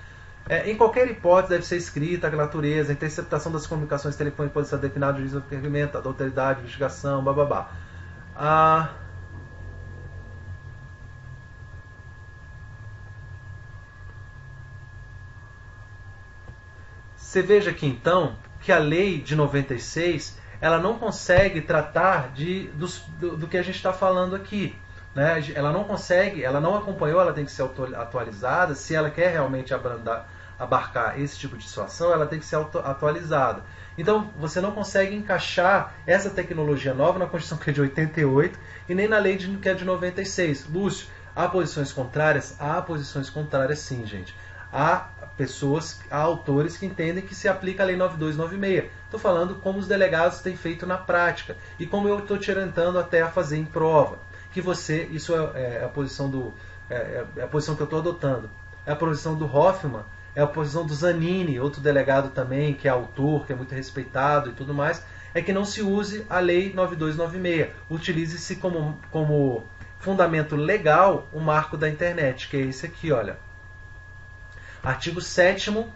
Em qualquer hipótese deve ser escrita a natureza, a interceptação das comunicações telefônicas pode ser definida no juízo do requerimento, da autoridade, investigação, bababá. Você veja aqui então que a lei de 96 ela não consegue tratar do que a gente está falando aqui. Né? Ela não consegue, ela não acompanhou, ela tem que ser atualizada. Se ela quer realmente abarcar esse tipo de situação, ela tem que ser atualizada. Então, você não consegue encaixar essa tecnologia nova na Constituição que é de 88 e nem na lei que é de 96. Lúcio, há posições contrárias? Há posições contrárias sim, gente. Há autores que entendem que se aplica a lei 9296. Estou falando como os delegados têm feito na prática e como eu estou te orientando até a fazer em prova. Isso é a posição a posição que eu estou adotando. É a posição do Hoffman, é a posição do Zanini, outro delegado também, que é autor, que é muito respeitado e tudo mais, é que não se use a lei 9296. Utilize-se como fundamento legal o marco da internet, que é esse aqui, olha. Artigo 7º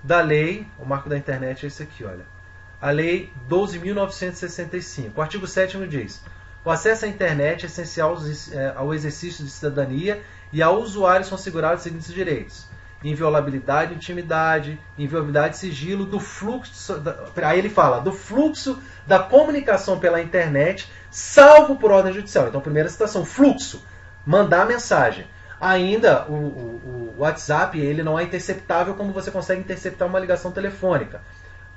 da lei, o marco da internet é esse aqui, olha. A lei 12.965. O artigo 7º diz: o acesso à internet é essencial ao exercício de cidadania e ao usuário são assegurados os seguintes direitos: inviolabilidade, intimidade, inviolabilidade, sigilo do fluxo. Aí ele fala do fluxo da comunicação pela internet, salvo por ordem judicial. Então, primeira citação, fluxo, mandar mensagem. Ainda o WhatsApp ele não é interceptável como você consegue interceptar uma ligação telefônica,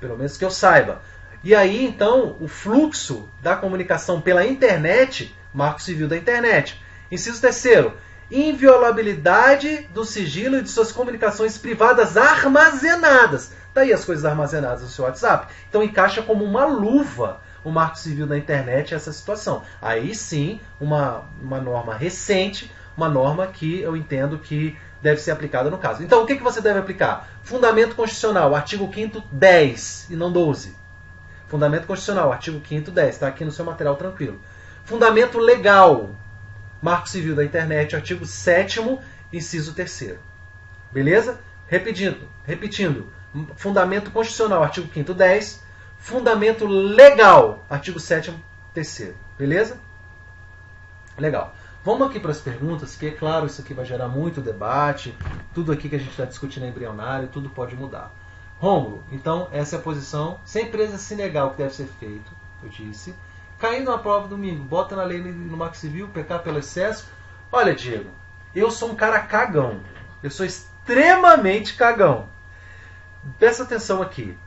pelo menos que eu saiba. E aí, então, o fluxo da comunicação pela internet, Marco Civil da Internet. Inciso 3º, inviolabilidade do sigilo e de suas comunicações privadas armazenadas. Daí as coisas armazenadas no seu WhatsApp. Então encaixa como uma luva o Marco Civil da Internet essa situação. Aí sim, uma norma recente, uma norma que eu entendo que deve ser aplicada no caso. Então, o que você deve aplicar? Fundamento Constitucional, artigo 5º, 10 e não 12. Fundamento Constitucional, artigo 5º, 10. Está aqui no seu material tranquilo. Fundamento Legal, Marco Civil da Internet, artigo 7º, inciso 3º. Beleza? Repetindo. Fundamento Constitucional, artigo 5º, 10. Fundamento Legal, artigo 7º, 3º. Beleza? Legal. Vamos aqui para as perguntas, que é claro, isso aqui vai gerar muito debate, tudo aqui que a gente está discutindo é embrionário, tudo pode mudar. Rômulo, então essa é a posição, sem presa se negar o que deve ser feito, eu disse. Caindo na prova domingo, bota na lei no Marco Civil, pecar pelo excesso. Olha, Diego, eu sou um cara cagão, eu sou extremamente cagão. Presta atenção aqui.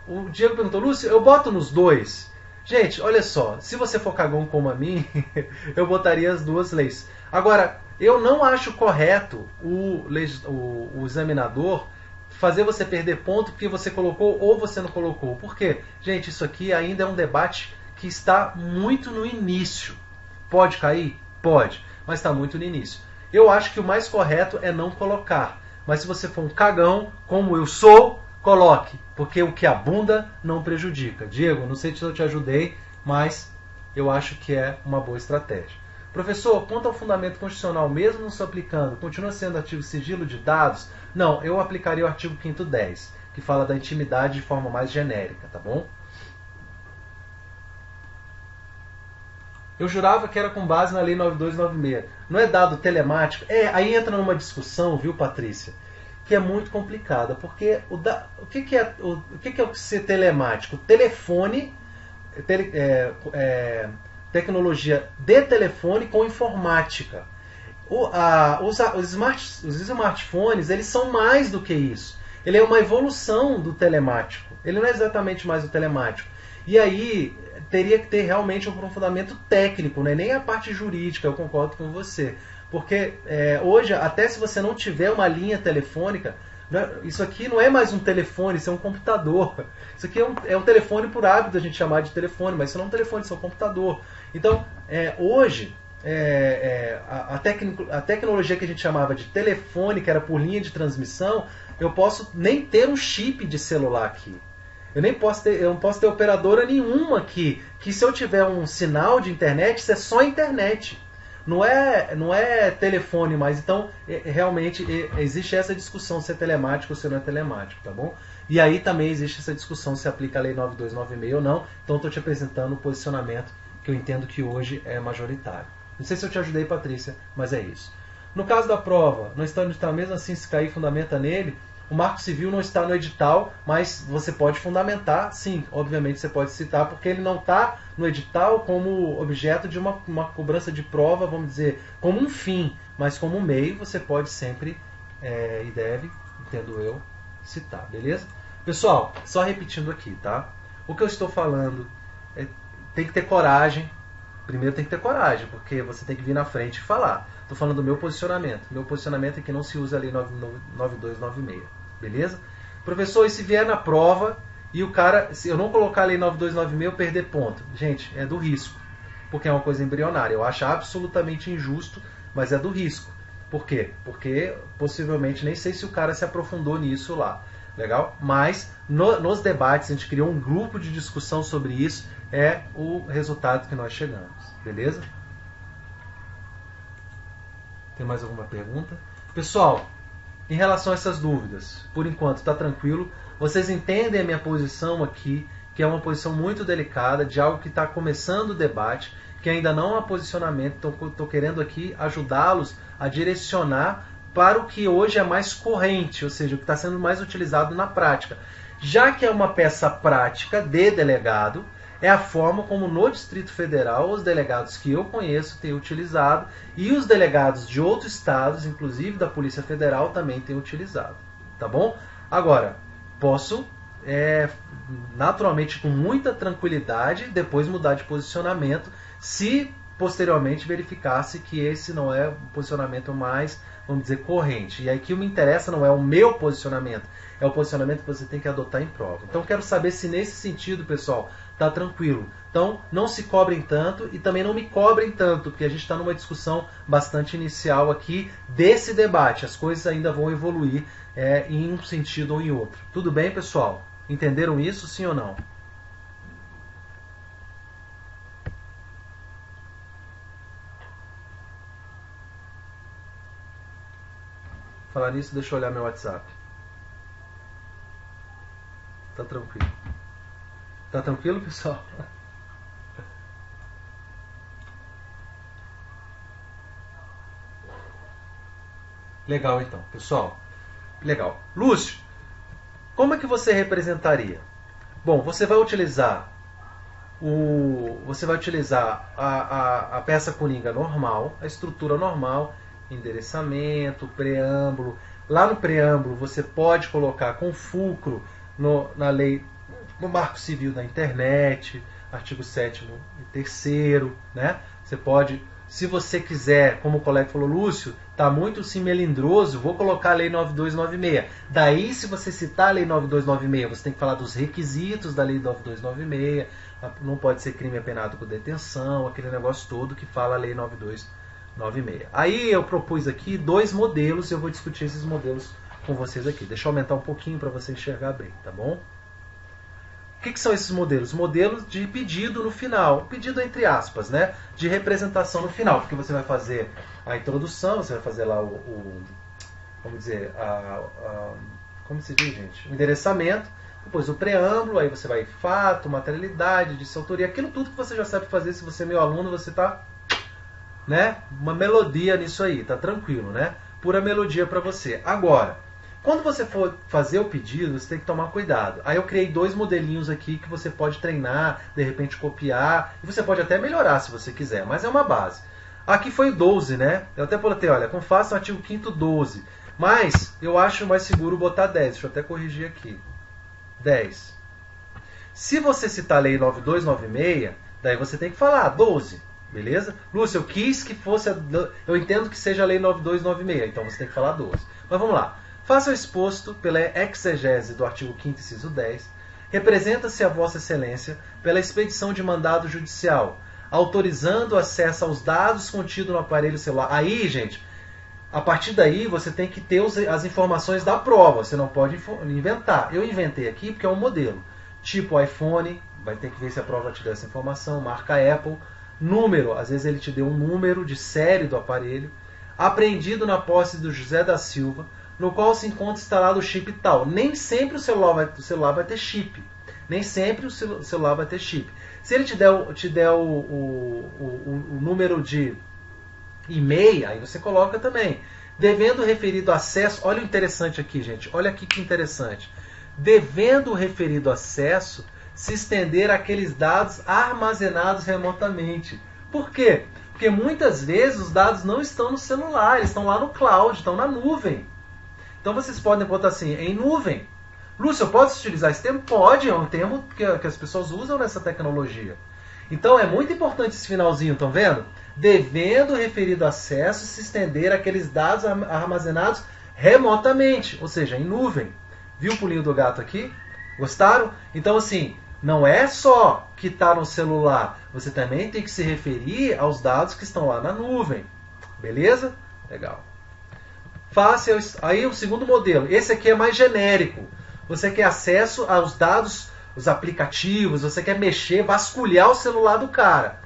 O Diego perguntou, Lúcio, eu boto nos dois? Gente, olha só, se você for cagão como a mim, eu botaria as duas leis. Agora, eu não acho correto o examinador fazer você perder ponto porque você colocou ou você não colocou. Por quê? Gente, isso aqui ainda é um debate que está muito no início. Pode cair? Pode, mas está muito no início. Eu acho que o mais correto é não colocar. Mas se você for um cagão, como eu sou, coloque, porque o que abunda não prejudica. Diego, não sei se eu te ajudei, mas eu acho que é uma boa estratégia. Professor, quanto ao fundamento constitucional, mesmo não se aplicando, continua sendo ativo sigilo de dados? Não, eu aplicaria o artigo 5º 10, que fala da intimidade de forma mais genérica, tá bom? Eu jurava que era com base na Lei 9296. Não é dado telemático? Aí entra numa discussão, viu, Patrícia, que é muito complicada, porque o que é o ser telemático? Telefone, tecnologia de telefone com informática. Os smartphones, eles são mais do que isso. Ele é uma evolução do telemático. Ele não é exatamente mais o telemático. E aí teria que ter realmente um aprofundamento técnico, né? Nem a parte jurídica, eu concordo com você. Porque hoje, até se você não tiver uma linha telefônica, isso aqui não é mais um telefone, isso é um computador. Isso aqui é um telefone por hábito a gente chamar de telefone, mas isso não é um telefone, isso é um computador. Então, hoje, a tecnologia que a gente chamava de telefone, que era por linha de transmissão, eu posso nem ter um chip de celular aqui. Eu não posso ter operadora nenhuma aqui, que se eu tiver um sinal de internet, isso é só internet. Não é telefone mais. Então, realmente, existe essa discussão se é telemático ou se não é telemático, tá bom? E aí também existe essa discussão se aplica a Lei 9296 ou não. Então, estou te apresentando o posicionamento que eu entendo que hoje é majoritário. Não sei se eu te ajudei, Patrícia, mas é isso. No caso da prova, não está mesmo assim, se cair, fundamenta nele. O Marco Civil não está no edital, mas você pode fundamentar, sim, obviamente você pode citar, porque ele não está no edital como objeto de uma cobrança de prova, vamos dizer, como um fim, mas como um meio você pode sempre e deve, entendo eu, citar, beleza? Pessoal, só repetindo aqui, tá? O que eu estou falando tem que ter coragem. Primeiro tem que ter coragem, porque você tem que vir na frente e falar. Estou falando do meu posicionamento. Meu posicionamento é que não se usa a Lei 9296. Beleza? Professor, e se vier na prova e o cara, se eu não colocar a Lei 9296, eu perder ponto? Gente, é do risco. Porque é uma coisa embrionária. Eu acho absolutamente injusto, mas é do risco. Por quê? Porque possivelmente, nem sei se o cara se aprofundou nisso lá. Legal? Mas nos debates, a gente criou um grupo de discussão sobre isso. É o resultado que nós chegamos. Beleza? Tem mais alguma pergunta? Pessoal, em relação a essas dúvidas, por enquanto está tranquilo. Vocês entendem a minha posição aqui, que é uma posição muito delicada, de algo que está começando o debate, que ainda não há posicionamento. Estou querendo aqui ajudá-los a direcionar para o que hoje é mais corrente, ou seja, o que está sendo mais utilizado na prática. Já que é uma peça prática de delegado, é a forma como no Distrito Federal os delegados que eu conheço têm utilizado e os delegados de outros estados, inclusive da Polícia Federal, também têm utilizado. Tá bom? Agora, posso, naturalmente, com muita tranquilidade, depois mudar de posicionamento, se posteriormente verificasse que esse não é o posicionamento mais, vamos dizer, corrente. E aí que me interessa não é o meu posicionamento, é o posicionamento que você tem que adotar em prova. Então, quero saber se nesse sentido, pessoal, tá tranquilo. Então, não se cobrem tanto e também não me cobrem tanto, porque a gente está numa discussão bastante inicial aqui desse debate. As coisas ainda vão evoluir em um sentido ou em outro. Tudo bem, pessoal? Entenderam isso, sim ou não? Falar nisso, deixa eu olhar meu WhatsApp. Tá tranquilo. Tá tranquilo, pessoal? Legal, então. Pessoal, legal. Lúcio, como é que você representaria? Bom, você vai utilizar a peça coringa normal, a estrutura normal, endereçamento, preâmbulo. Lá no preâmbulo você pode colocar com fulcro na lei, no Marco Civil da Internet, artigo 7º e 3º, né? Você pode, se você quiser, como o colega falou, Lúcio, está muito sim melindroso, vou colocar a Lei 9296. Daí, se você citar a Lei 9296, você tem que falar dos requisitos da Lei 9296, não pode ser crime apenado com detenção, aquele negócio todo que fala a Lei 9296. Aí eu propus aqui 2 modelos, e eu vou discutir esses modelos com vocês aqui. Deixa eu aumentar um pouquinho para você enxergar bem, tá bom? O que são esses modelos? Modelos de pedido no final. Pedido entre aspas, né? De representação no final. Porque você vai fazer a introdução, você vai fazer lá vamos dizer, como se diz, gente? O endereçamento, depois o preâmbulo, aí você vai fato, materialidade, disse autoria, aquilo tudo que você já sabe fazer. Se você é meu aluno, você tá, né? Uma melodia nisso aí, tá tranquilo, né? Pura melodia para você. Agora, quando você for fazer o pedido, você tem que tomar cuidado. Aí eu criei 2 modelinhos aqui que você pode treinar, de repente copiar, e você pode até melhorar se você quiser, mas é uma base. Aqui foi 12, né? Eu até botei, olha, com face no artigo 5º 12, mas eu acho mais seguro botar 10, deixa eu até corrigir aqui. 10. Se você citar a Lei 9296, daí você tem que falar 12, beleza? Lúcio, eu quis que fosse, eu entendo que seja a Lei 9296, então você tem que falar 12. Mas vamos lá. Faça o exposto pela exegese do artigo 5º, inciso 10. Representa-se a Vossa Excelência pela expedição de mandado judicial, autorizando o acesso aos dados contidos no aparelho celular. Aí, gente, a partir daí você tem que ter as informações da prova. Você não pode inventar. Eu inventei aqui porque é um modelo. Tipo iPhone, vai ter que ver se a prova te deu essa informação. Marca Apple. Número, às vezes ele te deu um número de série do aparelho. Apreendido na posse do José da Silva, no qual se encontra instalado o chip tal. Nem sempre o celular vai ter chip. Nem sempre o celular vai ter chip. Se ele te der o número de e-mail, aí você coloca também. Devendo o referido acesso, olha o interessante aqui, gente. Olha aqui que interessante. Devendo o referido acesso se estender àqueles dados armazenados remotamente. Por quê? Porque muitas vezes os dados não estão no celular, eles estão lá no cloud, estão na nuvem. Então vocês podem botar assim, em nuvem. Lúcio, eu posso utilizar esse termo? Pode, é um termo que as pessoas usam nessa tecnologia. Então é muito importante esse finalzinho, estão vendo? Devendo o referido acesso se estender àqueles dados armazenados remotamente, ou seja, em nuvem. Viu o pulinho do gato aqui? Gostaram? Então assim, não é só que está no celular, você também tem que se referir aos dados que estão lá na nuvem. Beleza? Legal. Aí o segundo modelo, esse aqui é mais genérico. Você quer acesso aos dados, os aplicativos, você quer mexer, vasculhar o celular do cara.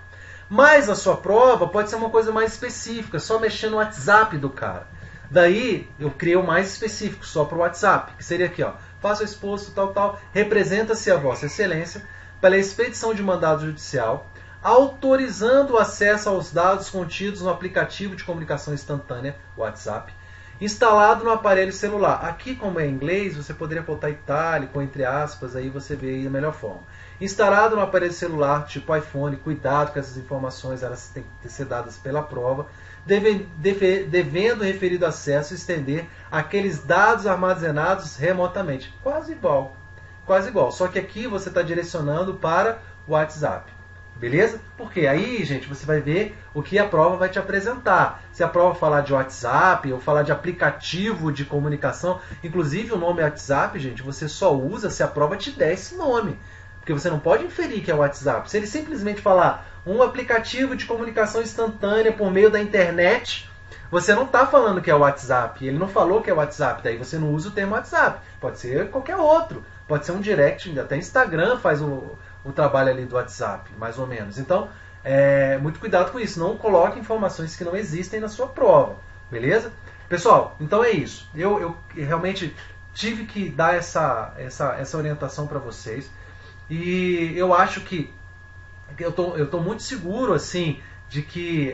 Mas a sua prova pode ser uma coisa mais específica, só mexer no WhatsApp do cara. Daí eu criei o mais específico, só para o WhatsApp, que seria aqui, ó. Faça o exposto, tal, representa-se a Vossa Excelência pela expedição de mandado judicial, autorizando o acesso aos dados contidos no aplicativo de comunicação instantânea, WhatsApp, instalado no aparelho celular. Aqui, como é em inglês, você poderia botar itálico, entre aspas, aí você vê aí da melhor forma. Instalado no aparelho celular, tipo iPhone, cuidado com essas informações, elas têm que ser dadas pela prova, devendo o referido acesso estender aqueles dados armazenados remotamente. Quase igual, só que aqui você está direcionando para o WhatsApp. Beleza? Porque aí, gente, você vai ver o que a prova vai te apresentar. Se a prova falar de WhatsApp ou falar de aplicativo de comunicação, inclusive o nome WhatsApp, gente, você só usa se a prova te der esse nome. Porque você não pode inferir que é o WhatsApp. Se ele simplesmente falar um aplicativo de comunicação instantânea por meio da internet, você não está falando que é o WhatsApp. Ele não falou que é o WhatsApp, daí você não usa o termo WhatsApp. Pode ser qualquer outro. Pode ser um direct, até Instagram faz o trabalho ali do WhatsApp, mais ou menos. Então, muito cuidado com isso. Não coloque informações que não existem na sua prova. Beleza? Pessoal, então é isso. Eu realmente tive que dar essa orientação para vocês. E eu acho que eu tô muito seguro assim de que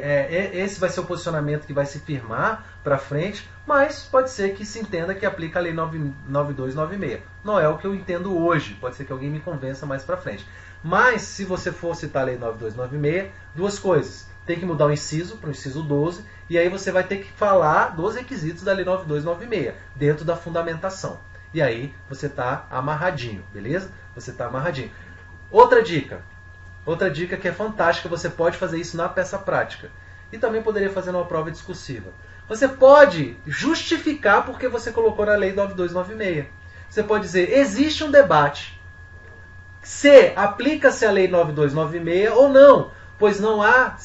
esse vai ser o posicionamento que vai se firmar para frente, mas pode ser que se entenda que aplica a Lei 9296. Não é o que eu entendo hoje, pode ser que alguém me convença mais para frente. Mas, se você for citar a Lei 9296, duas coisas. Tem que mudar o inciso para o inciso 12, e aí você vai ter que falar dos requisitos da Lei 9296, dentro da fundamentação. E aí você está amarradinho, beleza? Você está amarradinho. Outra dica. Outra dica que é fantástica, você pode fazer isso na peça prática. E também poderia fazer numa prova discursiva. Você pode justificar porque você colocou na lei 9296. Você pode dizer, existe um debate. Se aplica-se a lei 9296 ou não, pois não há,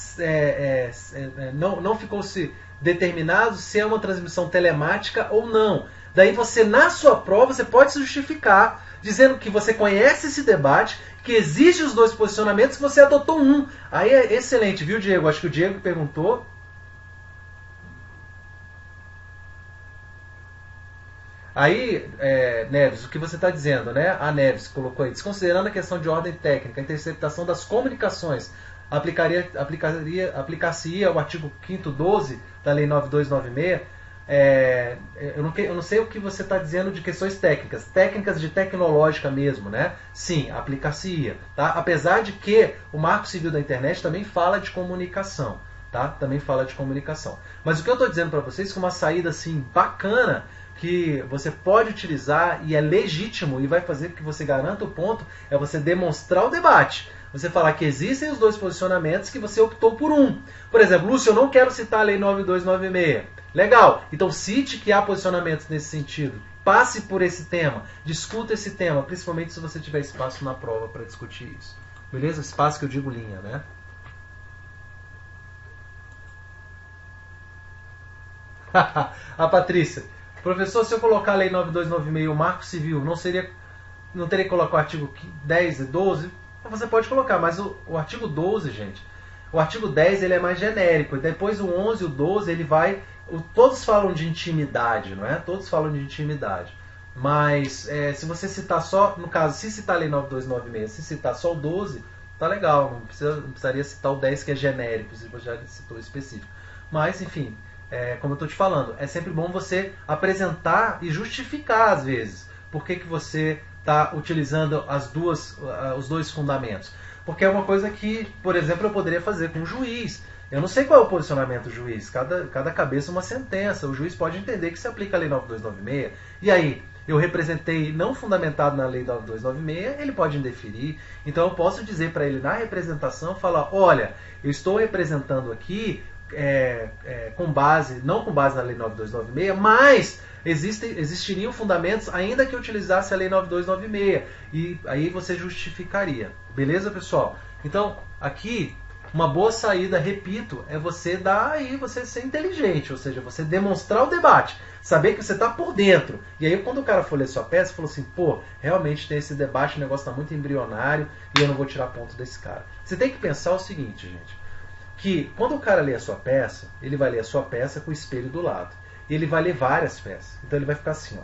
não ficou-se determinado se é uma transmissão telemática ou não. Daí você, na sua prova, você pode se justificar, dizendo que você conhece esse debate, que existem os dois posicionamentos, que você adotou um. Aí é excelente, viu, Diego? Acho que o Diego perguntou. Aí, Neves, o que você está dizendo, né? A Neves colocou aí, desconsiderando a questão de ordem técnica, a interceptação das comunicações, aplicar-se-ia o artigo 5º 12 da Lei 9296. Eu não sei o que você está dizendo de questões técnicas de tecnológica mesmo, né? Sim, aplicar-se-ia, tá? Apesar de que o Marco Civil da Internet também fala de comunicação, tá? Também fala de comunicação. Mas o que eu estou dizendo para vocês é que uma saída assim bacana que você pode utilizar e é legítimo e vai fazer com que você garanta o ponto é você demonstrar o debate. Você falar que existem os dois posicionamentos que você optou por um. Por exemplo, Lúcio, eu não quero citar a Lei 9296. Legal, então cite que há posicionamentos nesse sentido. Passe por esse tema, discuta esse tema, principalmente se você tiver espaço na prova para discutir isso. Beleza? Espaço que eu digo linha, né? A Patrícia. Professor, se eu colocar a Lei 9296, o Marco Civil, não teria que colocar o artigo 10 e 12? Você pode colocar, mas o artigo 12, gente, o artigo 10 ele é mais genérico. Depois o 11 e o 12, ele vai... Todos falam de intimidade, não é? Todos falam de intimidade. Mas se você citar só, no caso, se citar a Lei 9296, se citar só o 12, tá legal. Não precisaria citar o 10 que é genérico, se você já citou específico. Mas, enfim... como eu estou te falando, é sempre bom você apresentar e justificar às vezes por que você está utilizando os dois fundamentos. Porque é uma coisa que, por exemplo, eu poderia fazer com o juiz. Eu não sei qual é o posicionamento do juiz, cada cabeça uma sentença. O juiz pode entender que se aplica a Lei 9296. E aí, eu representei não fundamentado na Lei 9296, ele pode indeferir. Então eu posso dizer para ele na representação, falar, olha, eu estou representando aqui não com base na Lei 9296, mas existiriam fundamentos ainda que utilizasse a Lei 9296. E aí você justificaria. Beleza, pessoal? Então, aqui, uma boa saída, repito, é você você ser inteligente, ou seja, você demonstrar o debate, saber que você está por dentro. E aí, quando o cara for ler sua peça, falou assim, pô, realmente tem esse debate, o negócio está muito embrionário e eu não vou tirar ponto desse cara. Você tem que pensar o seguinte, gente, que quando o cara lê a sua peça, ele vai ler a sua peça com o espelho do lado. E ele vai ler várias peças. Então ele vai ficar assim, ó.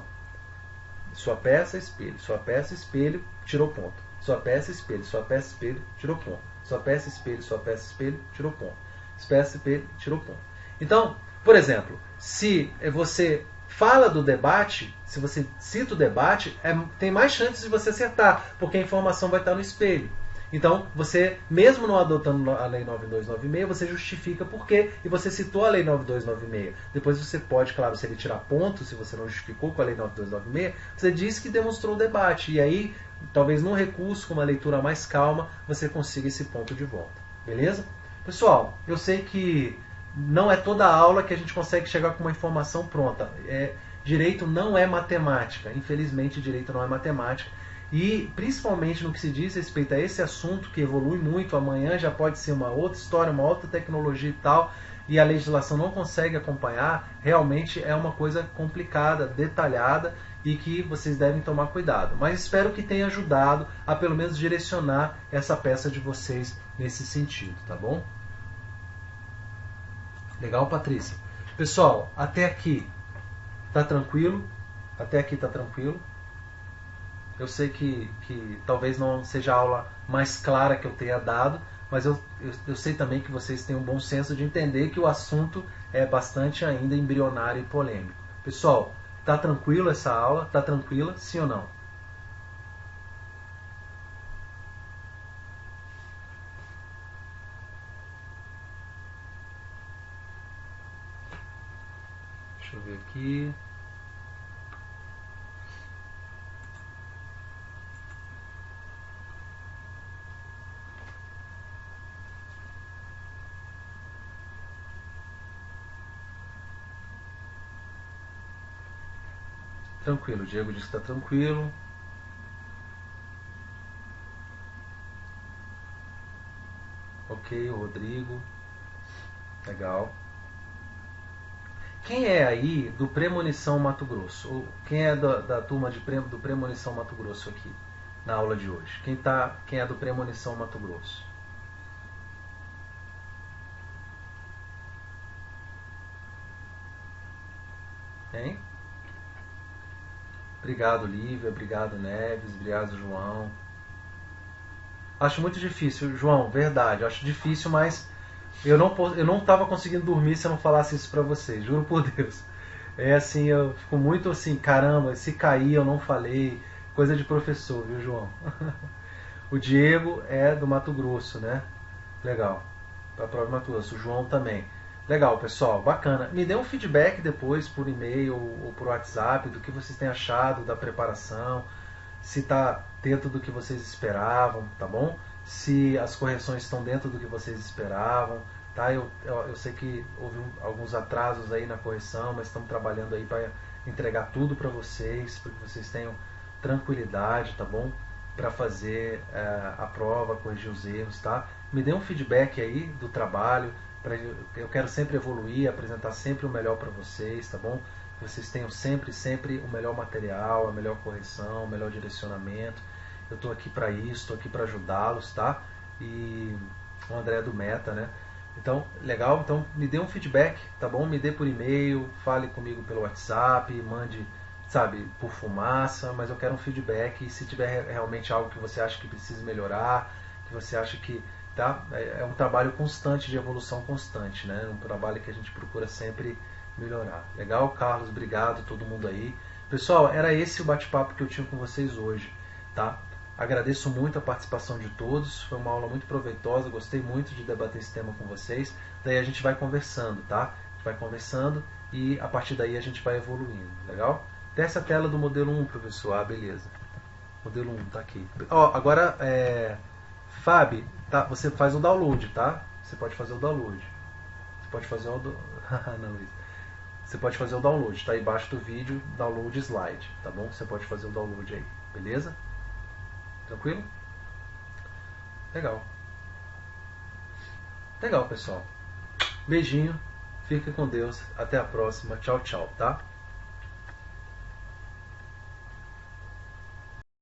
Sua peça, espelho. Sua peça, espelho, tirou ponto. Sua peça, espelho. Sua peça, espelho, tirou ponto. Sua peça, espelho. Sua peça, espelho, tirou ponto. Sua peça, espelho, tirou ponto. Então, por exemplo, se você fala do debate, se você cita o debate, tem mais chances de você acertar, porque a informação vai estar no espelho. Então, você, mesmo não adotando a Lei 9296, você justifica por quê, e você citou a Lei 9296. Depois você pode, claro, se ele tirar ponto, se você não justificou com a Lei 9296, você diz que demonstrou o debate. E aí, talvez num recurso, com uma leitura mais calma, você consiga esse ponto de volta. Beleza? Pessoal, eu sei que não é toda aula que a gente consegue chegar com uma informação pronta. Direito não é matemática. Infelizmente, direito não é matemática. E principalmente no que se diz respeito a esse assunto que evolui muito, amanhã já pode ser uma outra história, uma outra tecnologia e tal, e a legislação não consegue acompanhar, realmente é uma coisa complicada, detalhada e que vocês devem tomar cuidado. Mas espero que tenha ajudado a pelo menos direcionar essa peça de vocês nesse sentido, tá bom? Legal, Patrícia? Pessoal, até aqui tá tranquilo? Até aqui tá tranquilo? Eu sei que talvez não seja a aula mais clara que eu tenha dado, mas eu sei também que vocês têm um bom senso de entender que o assunto é bastante ainda embrionário e polêmico. Pessoal, tá tranquilo essa aula? Tá tranquila? Sim ou não? Deixa eu ver aqui. Tranquilo, o Diego diz que está tranquilo. Ok, o Rodrigo. Legal. Quem é aí do Premonição Mato Grosso? Ou quem é da turma do Premonição Mato Grosso aqui, na aula de hoje? Quem é do Premonição Mato Grosso? Hein? Obrigado, Lívia. Obrigado, Neves. Obrigado, João. Acho muito difícil, João, verdade. Acho difícil, mas eu não estava conseguindo dormir se eu não falasse isso para vocês, juro por Deus. É assim, eu fico muito assim, caramba, se cair eu não falei. Coisa de professor, viu, João? O Diego é do Mato Grosso, né? Legal. Para a prova de Mato Grosso. O João também. Legal, pessoal. Bacana. Me dê um feedback depois por e-mail ou por WhatsApp do que vocês têm achado da preparação. Se está dentro do que vocês esperavam, tá bom? Se as correções estão dentro do que vocês esperavam, tá? Eu sei que houve alguns atrasos aí na correção, mas estamos trabalhando aí para entregar tudo para vocês, para que vocês tenham tranquilidade, tá bom? Para fazer a prova, corrigir os erros, tá? Me dê um feedback aí do trabalho, eu quero sempre evoluir, apresentar sempre o melhor para vocês, tá bom? Que vocês tenham sempre o melhor material, a melhor correção, o melhor direcionamento. Eu estou aqui para isso, estou aqui para ajudá-los, tá? E o André é do Meta, né? Então, legal, então me dê um feedback, tá bom? Me dê por e-mail, fale comigo pelo WhatsApp, mande, sabe, por fumaça, mas eu quero um feedback e se tiver realmente algo que você acha que precisa melhorar, que você acha que tá? É um trabalho constante de evolução constante, né? Um trabalho que a gente procura sempre melhorar. Legal, Carlos? Obrigado, todo mundo aí. Pessoal, era esse o bate-papo que eu tinha com vocês hoje, tá? Agradeço muito a participação de todos, foi uma aula muito proveitosa, gostei muito de debater esse tema com vocês. Daí a gente vai conversando, tá? A gente vai conversando e a partir daí a gente vai evoluindo, legal? Desce a tela do modelo 1, professor. Ah, beleza. Modelo 1, tá aqui. Ó, agora, Fábio, tá, você faz o download, tá? Você pode fazer o download. Você pode fazer o não, você pode fazer o download, tá aí embaixo do vídeo, download slide, tá bom? Você pode fazer o download aí, beleza? Tranquilo? Legal. Legal, pessoal. Beijinho, fique com Deus, até a próxima, tchau, tchau, tá?